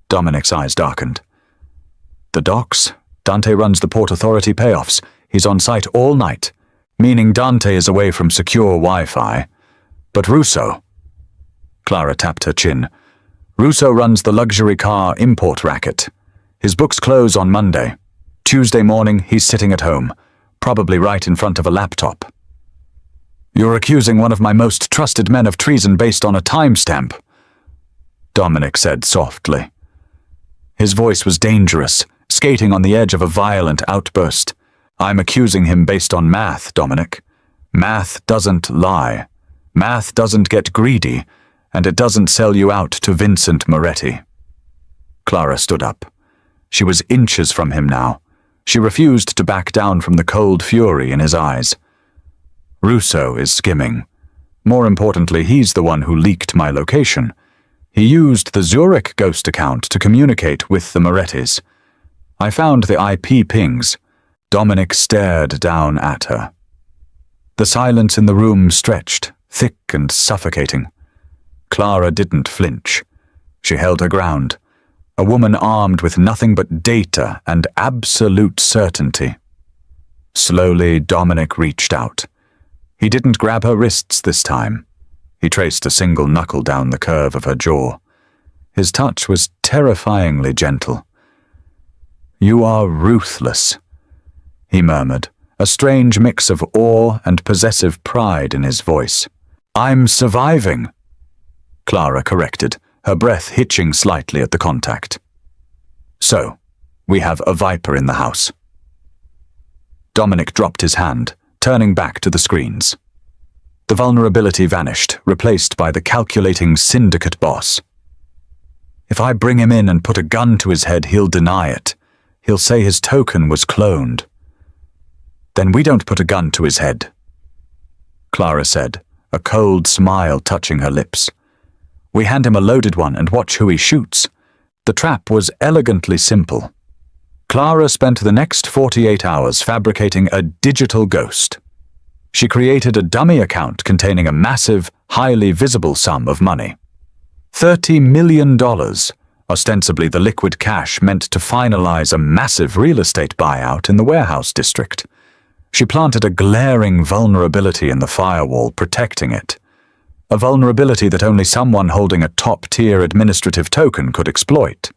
Dominic's eyes darkened. "The docks. Dante runs the Port Authority payoffs. He's on site all night, meaning Dante is away from secure Wi-Fi. But Russo..." Clara tapped her chin. "Russo runs the luxury car import racket. His books close on Monday. Tuesday morning, he's sitting at home, probably right in front of a laptop." "You're accusing one of my most trusted men of treason based on a timestamp," Dominic said softly. His voice was dangerous, skating on the edge of a violent outburst. "I'm accusing him based on math, Dominic. Math doesn't lie. Math doesn't get greedy, and it doesn't sell you out to Vincent Moretti." Clara stood up. She was inches from him now. She refused to back down from the cold fury in his eyes. "Russo is skimming. More importantly, he's the one who leaked my location. He used the Zurich ghost account to communicate with the Morettis. I found the IP pings." Dominic stared down at her. The silence in the room stretched, thick and suffocating. Clara didn't flinch. She held her ground, a woman armed with nothing but data and absolute certainty. Slowly, Dominic reached out. He didn't grab her wrists this time. He traced a single knuckle down the curve of her jaw. His touch was terrifyingly gentle. "You are ruthless," he murmured, a strange mix of awe and possessive pride in his voice. "I'm surviving," Clara corrected, her breath hitching slightly at the contact. "So, we have a viper in the house." Dominic dropped his hand, turning back to the screens. The vulnerability vanished, replaced by the calculating syndicate boss. If I bring him in and put a gun to his head, he'll deny it. He'll say his token was cloned. Then we don't put a gun to his head, Clara said, a cold smile touching her lips. We hand him a loaded one and watch who he shoots. The trap was elegantly simple. Clara spent the next 48 hours fabricating a digital ghost. She created a dummy account containing a massive, highly visible sum of money. $30 million, ostensibly the liquid cash meant to finalize a massive real estate buyout in the warehouse district. She planted a glaring vulnerability in the firewall, protecting it. A vulnerability that only someone holding a top-tier administrative token could exploit.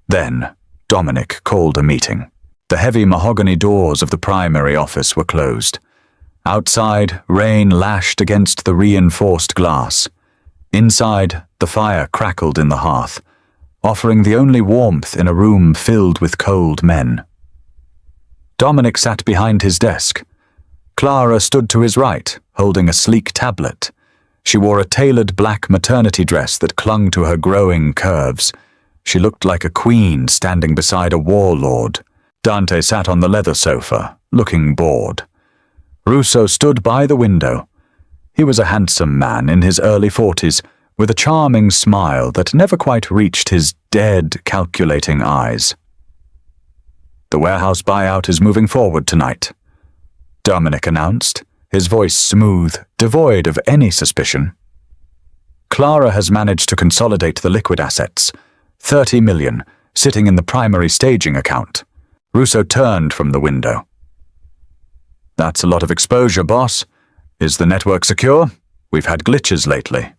Then, Dominic called a meeting. The heavy mahogany doors of the primary office were closed. Outside, rain lashed against the reinforced glass. Inside, the fire crackled in the hearth, offering the only warmth in a room filled with cold men. Dominic sat behind his desk. Clara stood to his right, holding a sleek tablet. She wore a tailored black maternity dress that clung to her growing curves. She looked like a queen standing beside a warlord. Dante sat on the leather sofa, looking bored. Russo stood by the window. He was a handsome man in his early 40s, with a charming smile that never quite reached his dead, calculating eyes. The warehouse buyout is moving forward tonight, Dominic announced, his voice smooth, devoid of any suspicion. Clara has managed to consolidate the liquid assets, $30 million, sitting in the primary staging account. Russo turned from the window. That's a lot of exposure, boss. Is the network secure? We've had glitches lately.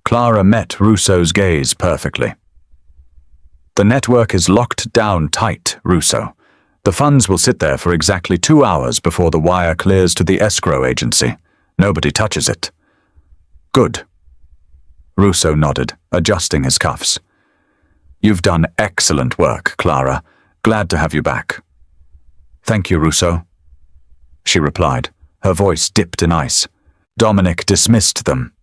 Clara met Russo's gaze perfectly. The network is locked down tight, Russo. The funds will sit there for exactly 2 hours before the wire clears to the escrow agency. Nobody touches it. Good. Russo nodded, adjusting his cuffs. You've done excellent work, Clara. Glad to have you back. Thank you, Russo, she replied, her voice dipped in ice. Dominic dismissed them.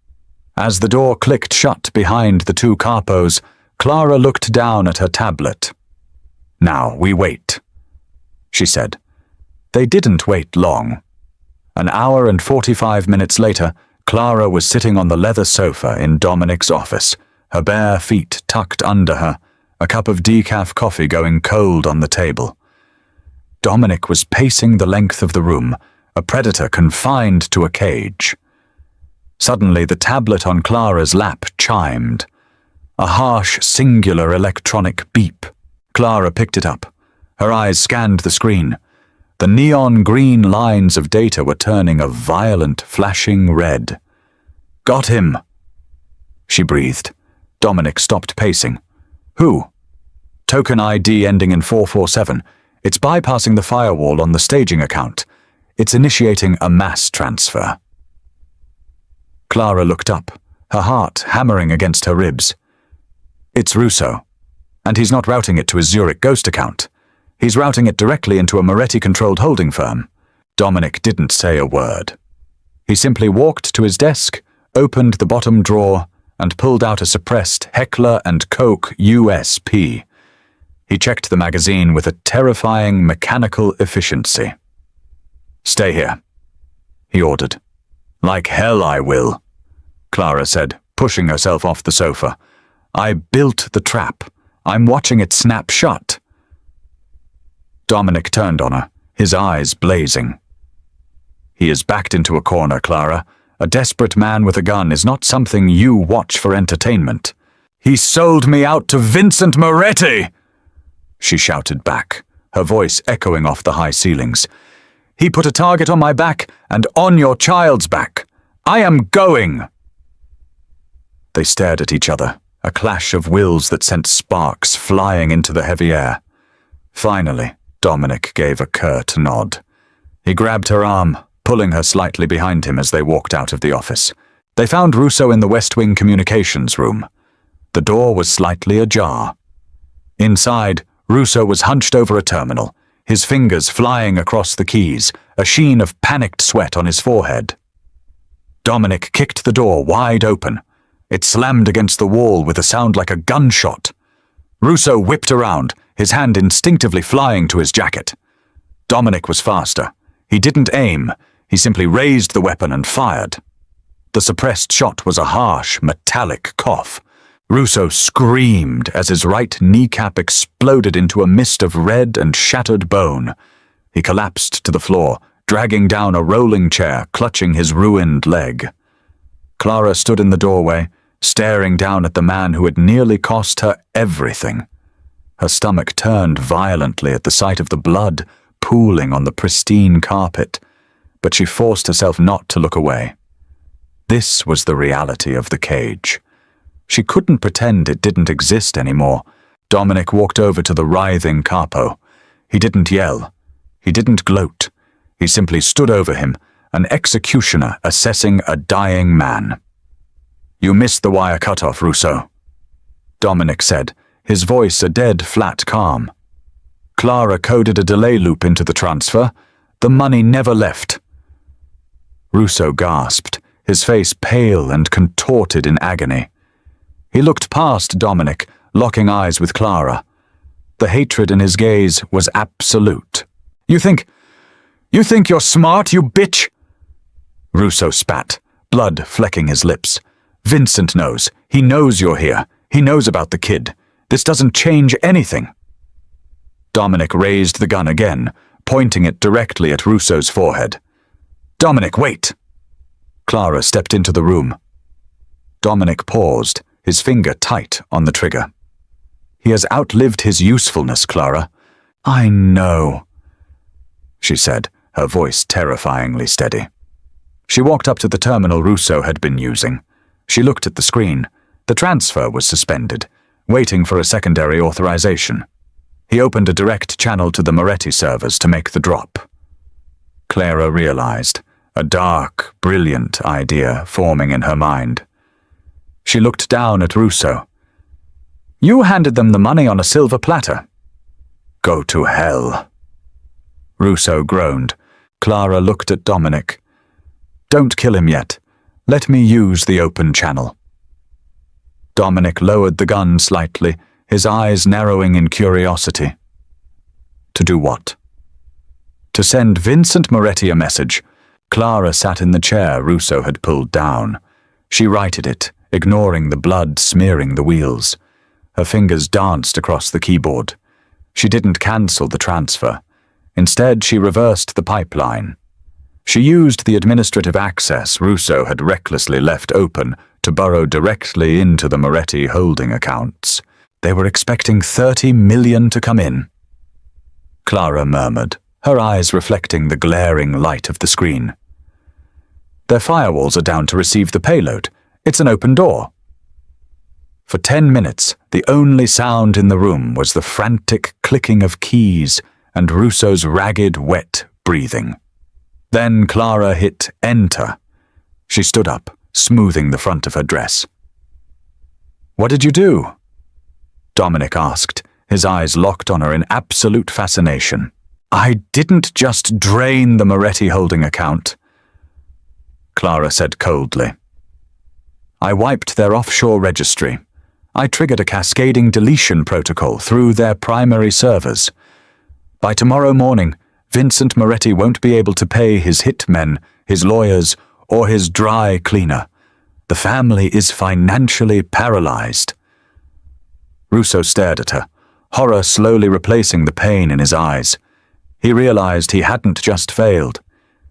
As the door clicked shut behind the two capos, Clara looked down at her tablet. Now we wait, she said. They didn't wait long. An hour and 45 minutes later, Clara was sitting on the leather sofa in Dominic's office, her bare feet tucked under her, a cup of decaf coffee going cold on the table. Dominic was pacing the length of the room, a predator confined to a cage. Suddenly, the tablet on Clara's lap chimed. A harsh, singular electronic beep. Clara picked it up. Her eyes scanned the screen. The neon green lines of data were turning a violent, flashing red. Got him, she breathed. Dominic stopped pacing. Who? Token ID ending in 447. It's bypassing the firewall on the staging account. It's initiating a mass transfer. Clara looked up, her heart hammering against her ribs. It's Russo, and he's not routing it to his Zurich Ghost account. He's routing it directly into a Moretti-controlled holding firm. Dominic didn't say a word. He simply walked to his desk, opened the bottom drawer, and pulled out a suppressed Heckler & Koch USP. He checked the magazine with a terrifying mechanical efficiency. Stay here, he ordered. Like hell I will, Clara said, pushing herself off the sofa. I built the trap. I'm watching it snap shut. Dominic turned on her, his eyes blazing. He is backed into a corner, Clara. A desperate man with a gun is not something you watch for entertainment. He sold me out to Vincent Moretti, she shouted back, her voice echoing off the high ceilings. He put a target on my back and on your child's back. I am going. They stared at each other, a clash of wills that sent sparks flying into the heavy air. Finally, Dominic gave a curt nod. He grabbed her arm, pulling her slightly behind him as they walked out of the office. They found Russo in the West Wing communications room. The door was slightly ajar. Inside, Russo was hunched over a terminal, his fingers flying across the keys, a sheen of panicked sweat on his forehead. Dominic kicked the door wide open. It slammed against the wall with a sound like a gunshot. Russo whipped around, his hand instinctively flying to his jacket. Dominic was faster. He didn't aim. He simply raised the weapon and fired. The suppressed shot was a harsh, metallic cough. Russo screamed as his right kneecap exploded into a mist of red and shattered bone. He collapsed to the floor, dragging down a rolling chair, clutching his ruined leg. Clara stood in the doorway, staring down at the man who had nearly cost her everything. Her stomach turned violently at the sight of the blood pooling on the pristine carpet, but she forced herself not to look away. This was the reality of the cage. She couldn't pretend it didn't exist anymore. Dominic walked over to the writhing capo. He didn't yell. He didn't gloat. He simply stood over him, an executioner assessing a dying man. "You missed the wire cutoff, Russo," Dominic said, his voice a dead, flat calm. Clara coded a delay loop into the transfer. The money never left. Russo gasped, his face pale and contorted in agony. He looked past Dominic, locking eyes with Clara. The hatred in his gaze was absolute. You think you're smart, you bitch?" Russo spat, blood flecking his lips. "Vincent knows. He knows you're here. He knows about the kid. This doesn't change anything." Dominic raised the gun again, pointing it directly at Russo's forehead. "Dominic, wait!" Clara stepped into the room. Dominic paused, his finger tight on the trigger. "He has outlived his usefulness, Clara." "I know," she said, her voice terrifyingly steady. She walked up to the terminal Russo had been using. She looked at the screen. The transfer was suspended, waiting for a secondary authorization. He opened a direct channel to the Moretti servers to make the drop. Clara realized, a dark, brilliant idea forming in her mind. She looked down at Russo. "You handed them the money on a silver platter." "Go to hell." Russo groaned. Clara looked at Dominic. "Don't kill him yet. Let me use the open channel." Dominic lowered the gun slightly, his eyes narrowing in curiosity. To do what? To send Vincent Moretti a message. Clara sat in the chair Russo had pulled down. She righted it, ignoring the blood smearing the wheels. Her fingers danced across the keyboard. She didn't cancel the transfer. Instead, she reversed the pipeline. She used the administrative access Russo had recklessly left open to burrow directly into the Moretti holding accounts. They were expecting 30 million to come in. Clara murmured, her eyes reflecting the glaring light of the screen. "Their firewalls are down to receive the payload. It's an open door." For 10 minutes, the only sound in the room was the frantic clicking of keys and Russo's ragged, wet breathing. Then Clara hit enter. She stood up, smoothing the front of her dress. "What did you do?" Dominic asked, his eyes locked on her in absolute fascination. "I didn't just drain the Moretti holding account," Clara said coldly. "I wiped their offshore registry. I triggered a cascading deletion protocol through their primary servers. By tomorrow morning, Vincent Moretti won't be able to pay his hitmen, his lawyers, or his dry cleaner. The family is financially paralyzed." Russo stared at her, horror slowly replacing the pain in his eyes. He realized he hadn't just failed.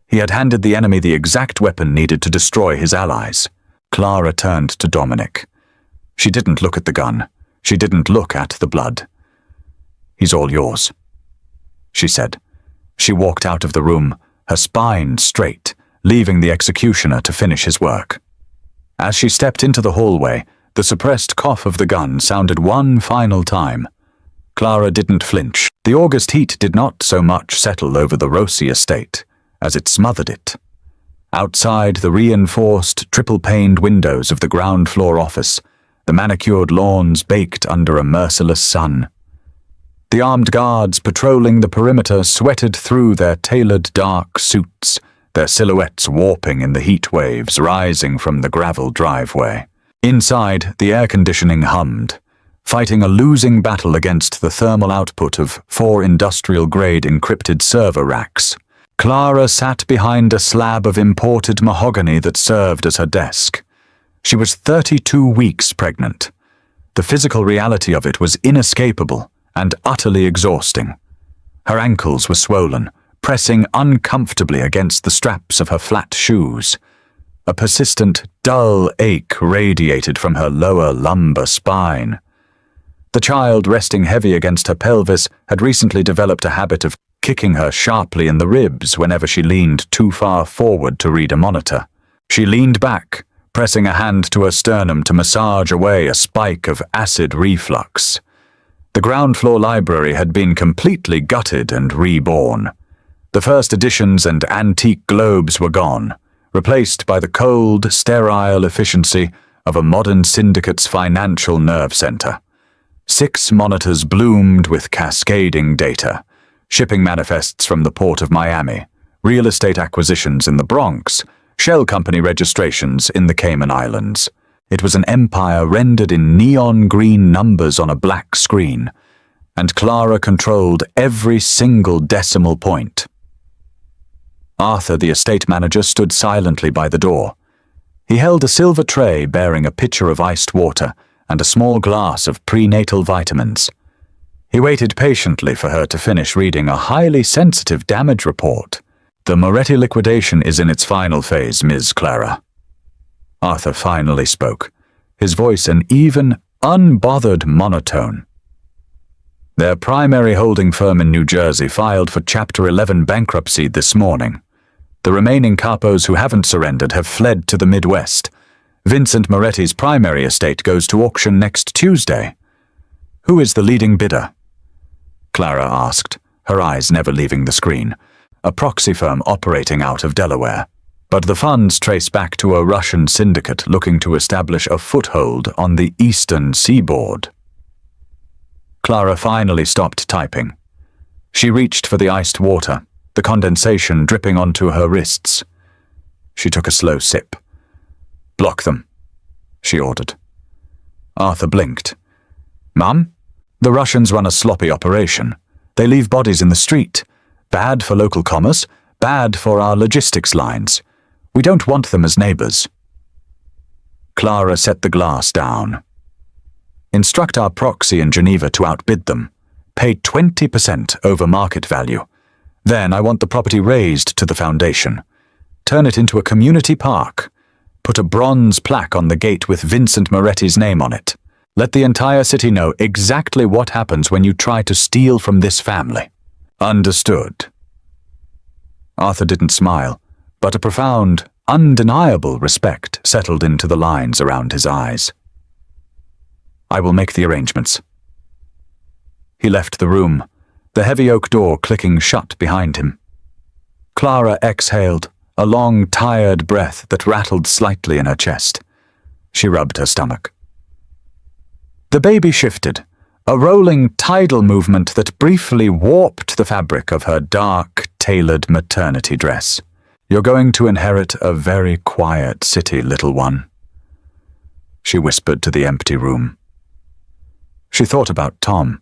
He had handed the enemy the exact weapon needed to destroy his allies. Clara turned to Dominic. She didn't look at the gun. She didn't look at the blood. "He's all yours," she said. She walked out of the room, her spine straight, leaving the executioner to finish his work. As she stepped into the hallway, the suppressed cough of the gun sounded one final time. Clara didn't flinch. The August heat did not so much settle over the Rossi estate as it smothered it. Outside the reinforced, triple-paned windows of the ground-floor office, the manicured lawns baked under a merciless sun. The armed guards patrolling the perimeter sweated through their tailored dark suits, their silhouettes warping in the heat waves rising from the gravel driveway. Inside, the air conditioning hummed, fighting a losing battle against the thermal output of 4 industrial-grade encrypted server racks. Clara sat behind a slab of imported mahogany that served as her desk. She was 32 weeks pregnant. The physical reality of it was inescapable and utterly exhausting. Her ankles were swollen, pressing uncomfortably against the straps of her flat shoes. A persistent, dull ache radiated from her lower lumbar spine. The child, resting heavy against her pelvis, had recently developed a habit of kicking her sharply in the ribs whenever she leaned too far forward to read a monitor. She leaned back, pressing a hand to her sternum to massage away a spike of acid reflux. The ground-floor library had been completely gutted and reborn. The first editions and antique globes were gone, replaced by the cold, sterile efficiency of a modern syndicate's financial nerve center. 6 monitors bloomed with cascading data, shipping manifests from the port of Miami, real estate acquisitions in the Bronx, shell company registrations in the Cayman Islands. It was an empire rendered in neon green numbers on a black screen, and Clara controlled every single decimal point. Arthur, the estate manager, stood silently by the door. He held a silver tray bearing a pitcher of iced water and a small glass of prenatal vitamins. He waited patiently for her to finish reading a highly sensitive damage report. "The Moretti liquidation is in its final phase, Ms. Clara." Arthur finally spoke, his voice an even, unbothered monotone. "Their primary holding firm in New Jersey filed for Chapter 11 bankruptcy this morning. The remaining capos who haven't surrendered have fled to the Midwest. Vincent Moretti's primary estate goes to auction next Tuesday. Who is the leading bidder?" Clara asked, her eyes never leaving the screen. "A proxy firm operating out of Delaware. But the funds trace back to a Russian syndicate looking to establish a foothold on the eastern seaboard." Clara finally stopped typing. She reached for the iced water, the condensation dripping onto her wrists. She took a slow sip. "Block them," she ordered. Arthur blinked. "Mum? The Russians run a sloppy operation. They leave bodies in the street. Bad for local commerce, bad for our logistics lines. We don't want them as neighbors." Clara set the glass down. "Instruct our proxy in Geneva to outbid them. Pay 20% over market value. Then I want the property razed to the foundation. Turn it into a community park. Put a bronze plaque on the gate with Vincent Moretti's name on it. Let the entire city know exactly what happens when you try to steal from this family." "Understood." Arthur didn't smile, but a profound, undeniable respect settled into the lines around his eyes. "I will make the arrangements." He left the room, the heavy oak door clicking shut behind him. Clara exhaled, a long, tired breath that rattled slightly in her chest. She rubbed her stomach. The baby shifted, a rolling tidal movement that briefly warped the fabric of her dark, tailored maternity dress. "You're going to inherit a very quiet city, little one," she whispered to the empty room. She thought about Tom.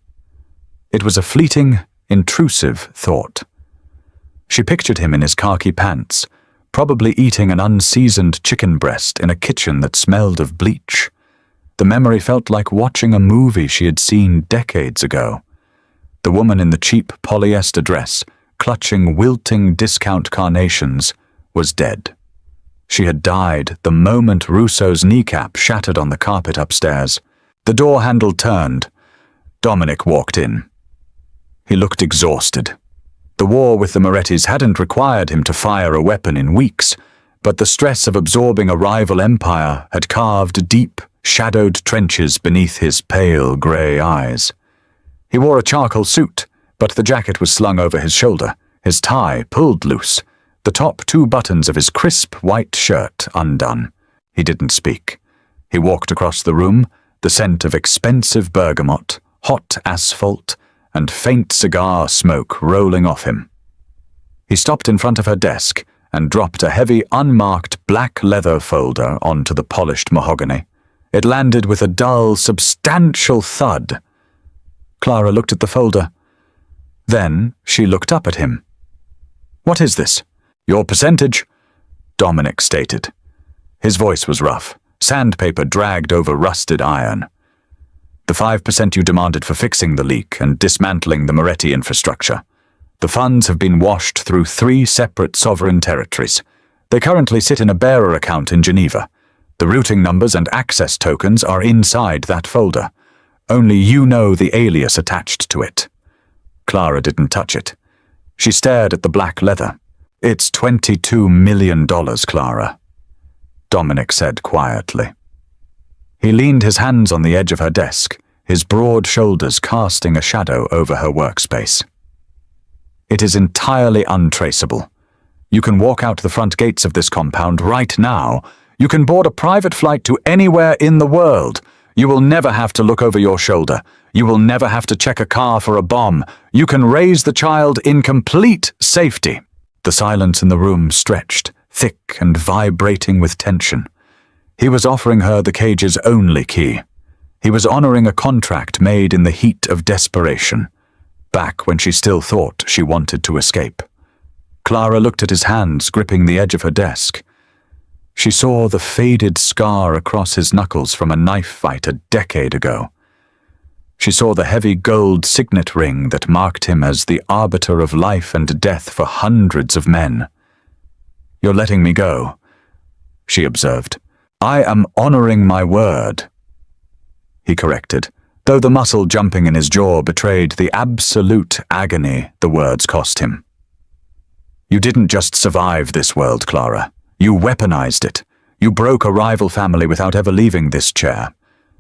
It was a fleeting, intrusive thought. She pictured him in his khaki pants, probably eating an unseasoned chicken breast in a kitchen that smelled of bleach. The memory felt like watching a movie she had seen decades ago. The woman in the cheap polyester dress, clutching wilting discount carnations, was dead. She had died the moment Rousseau's kneecap shattered on the carpet upstairs. The door handle turned. Dominic walked in. He looked exhausted. The war with the Morettis hadn't required him to fire a weapon in weeks, but the stress of absorbing a rival empire had carved deep, shadowed trenches beneath his pale grey eyes. He wore a charcoal suit, but the jacket was slung over his shoulder, his tie pulled loose, the top 2 buttons of his crisp white shirt undone. He didn't speak. He walked across the room, the scent of expensive bergamot, hot asphalt, and faint cigar smoke rolling off him. He stopped in front of her desk, and dropped a heavy, unmarked black leather folder onto the polished mahogany. It landed with a dull, substantial thud. Clara looked at the folder. Then she looked up at him. "What is this?" "Your percentage," Dominic stated. His voice was rough, sandpaper dragged over rusted iron. "The 5% you demanded for fixing the leak and dismantling the Moretti infrastructure. The funds have been washed through 3 separate sovereign territories. They currently sit in a bearer account in Geneva. The routing numbers and access tokens are inside that folder. Only you know the alias attached to it." Clara didn't touch it. She stared at the black leather. "It's $22 million, Clara," Dominic said quietly. He leaned his hands on the edge of her desk, his broad shoulders casting a shadow over her workspace. "It is entirely untraceable. You can walk out the front gates of this compound right now. You can board a private flight to anywhere in the world. You will never have to look over your shoulder. You will never have to check a car for a bomb. You can raise the child in complete safety." The silence in the room stretched, thick and vibrating with tension. He was offering her the cage's only key. He was honoring a contract made in the heat of desperation, back when she still thought she wanted to escape. Clara looked at his hands gripping the edge of her desk. She saw the faded scar across his knuckles from a knife fight a decade ago. She saw the heavy gold signet ring that marked him as the arbiter of life and death for hundreds of men. "You're letting me go," she observed. "I am honoring my word," he corrected, though the muscle jumping in his jaw betrayed the absolute agony the words cost him. "You didn't just survive this world, Clara. You weaponized it. You broke a rival family without ever leaving this chair.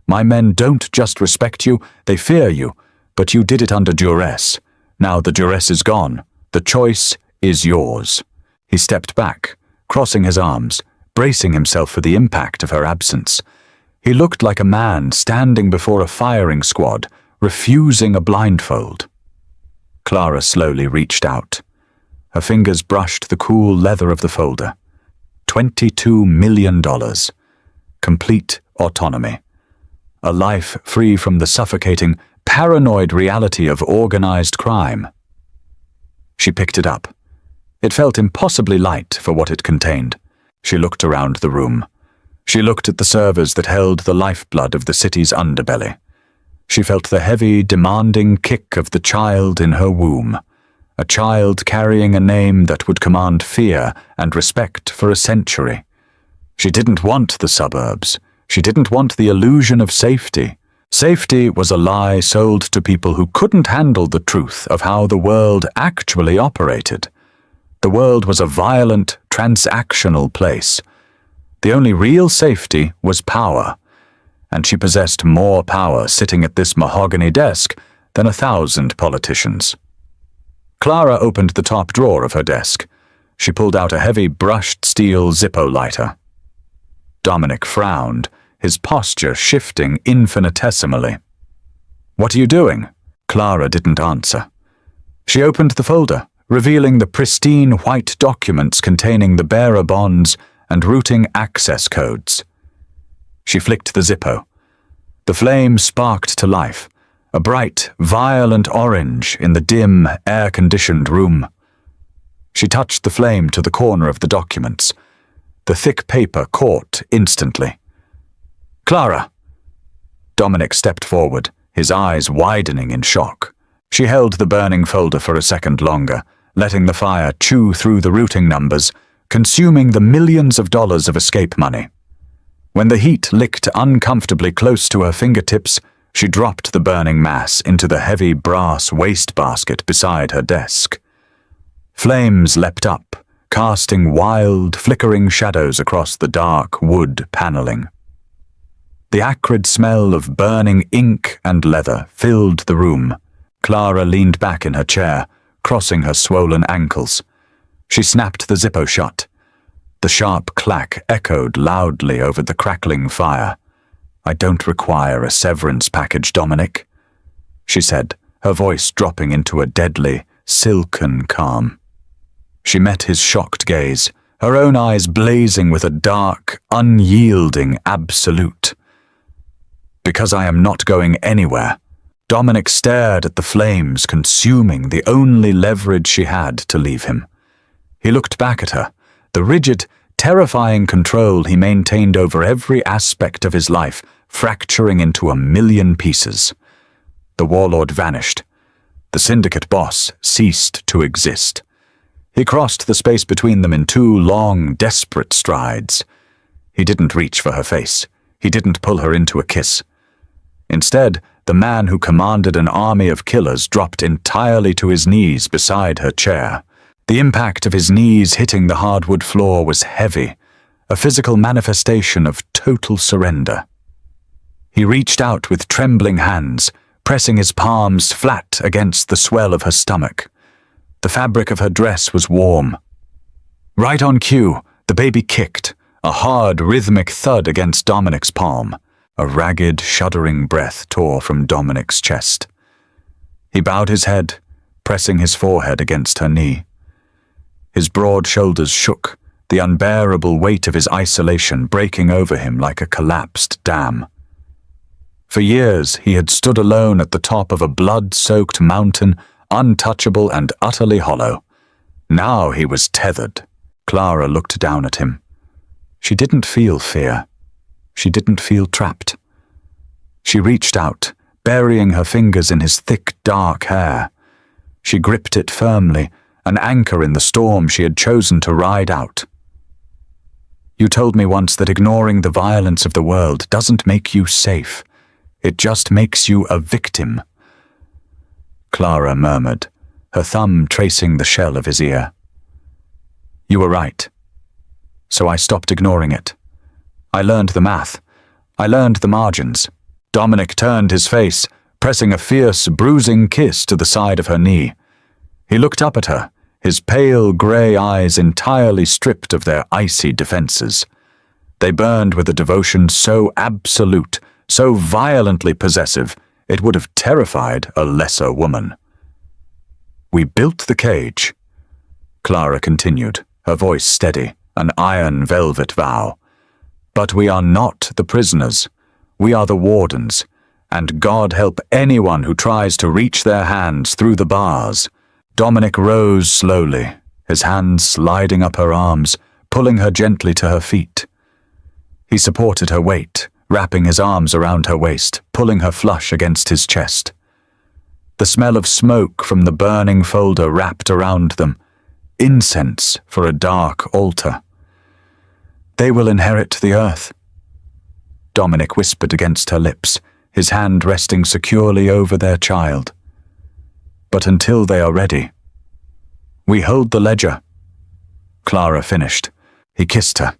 My men don't just respect you, they fear you, but you did it under duress. Now the duress is gone. The choice is yours." He stepped back, crossing his arms, bracing himself for the impact of her absence. He looked like a man standing before a firing squad, refusing a blindfold. Clara slowly reached out. Her fingers brushed the cool leather of the folder. $22 million. Complete autonomy. A life free from the suffocating, paranoid reality of organized crime. She picked it up. It felt impossibly light for what it contained. She looked around the room. She looked at the servers that held the lifeblood of the city's underbelly. She felt the heavy, demanding kick of the child in her womb. A child carrying a name that would command fear and respect for a century. She didn't want the suburbs. She didn't want the illusion of safety. Safety was a lie sold to people who couldn't handle the truth of how the world actually operated. The world was a violent, transactional place. The only real safety was power, and she possessed more power sitting at this mahogany desk than 1,000 politicians. Clara opened the top drawer of her desk. She pulled out a heavy brushed steel Zippo lighter. Dominic frowned, his posture shifting infinitesimally. "What are you doing?" Clara didn't answer. She opened the folder, revealing the pristine white documents containing the bearer bonds and routing access codes. She flicked the Zippo. The flame sparked to life, a bright, violent orange in the dim, air-conditioned room. She touched the flame to the corner of the documents. The thick paper caught instantly. "Clara!" Dominic stepped forward, his eyes widening in shock. She held the burning folder for a second longer, letting the fire chew through the routing numbers, consuming the millions of dollars of escape money. When the heat licked uncomfortably close to her fingertips, she dropped the burning mass into the heavy brass wastebasket beside her desk. Flames leapt up, casting wild, flickering shadows across the dark wood paneling. The acrid smell of burning ink and leather filled the room. Clara leaned back in her chair, crossing her swollen ankles. She snapped the Zippo shut. The sharp clack echoed loudly over the crackling fire. "I don't require a severance package, Dominic," she said, her voice dropping into a deadly, silken calm. She met his shocked gaze. her own eyes blazing with a dark, unyielding absolute. "Because I am not going anywhere." Dominic stared at the flames consuming the only leverage she had to leave him. He looked back at her, the rigid, terrifying control he maintained over every aspect of his life fracturing into a million pieces. The warlord vanished. The syndicate boss ceased to exist. He crossed the space between them in 2 long, desperate strides. He didn't reach for her face. He didn't pull her into a kiss. Instead, the man who commanded an army of killers dropped entirely to his knees beside her chair. The impact of his knees hitting the hardwood floor was heavy, a physical manifestation of total surrender. He reached out with trembling hands, pressing his palms flat against the swell of her stomach. The fabric of her dress was warm. Right on cue, the baby kicked, a hard, rhythmic thud against Dominic's palm. A ragged, shuddering breath tore from Dominic's chest. He bowed his head, pressing his forehead against her knee. His broad shoulders shook, the unbearable weight of his isolation breaking over him like a collapsed dam. For years, he had stood alone at the top of a blood-soaked mountain, untouchable and utterly hollow. Now he was tethered. Clara looked down at him. She didn't feel fear. She didn't feel trapped. She reached out, burying her fingers in his thick, dark hair. She gripped it firmly, an anchor in the storm she had chosen to ride out. "You told me once that ignoring the violence of the world doesn't make you safe. It just makes you a victim," Clara murmured, her thumb tracing the shell of his ear. "You were right. So I stopped ignoring it. I learned the math. I learned the margins." Dominic turned his face, pressing a fierce, bruising kiss to the side of her knee. He looked up at her, his pale grey eyes entirely stripped of their icy defences. They burned with a devotion so absolute, so violently possessive, it would have terrified a lesser woman. "We built the cage," Clara continued, her voice steady, an iron velvet vow. "But we are not the prisoners. We are the wardens, and God help anyone who tries to reach their hands through the bars." Dominic rose slowly, his hands sliding up her arms, pulling her gently to her feet. He supported her weight, wrapping his arms around her waist, pulling her flush against his chest. The smell of smoke from the burning folder wrapped around them, incense for a dark altar. "They will inherit the earth," Dominic whispered against her lips, his hand resting securely over their child. "But until they are ready, we hold the ledger." Clara finished. He kissed her.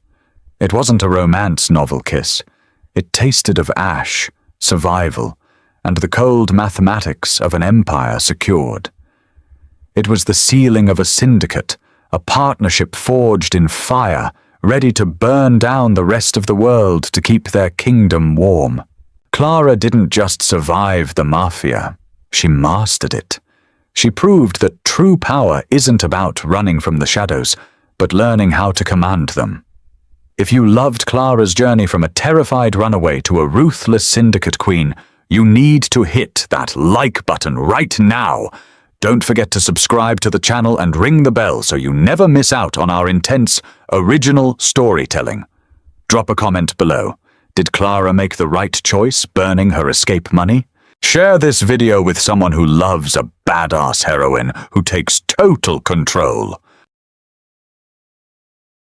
It wasn't a romance novel kiss. It tasted of ash, survival, and the cold mathematics of an empire secured. It was the sealing of a syndicate, a partnership forged in fire, ready to burn down the rest of the world to keep their kingdom warm. Clara didn't just survive the Mafia, she mastered it. She proved that true power isn't about running from the shadows, but learning how to command them. If you loved Clara's journey from a terrified runaway to a ruthless syndicate queen, you need to hit that like button right now. Don't forget to subscribe to the channel and ring the bell so you never miss out on our intense, original storytelling. Drop a comment below. Did Clara make the right choice, burning her escape money? Share this video with someone who loves a badass heroine who takes total control.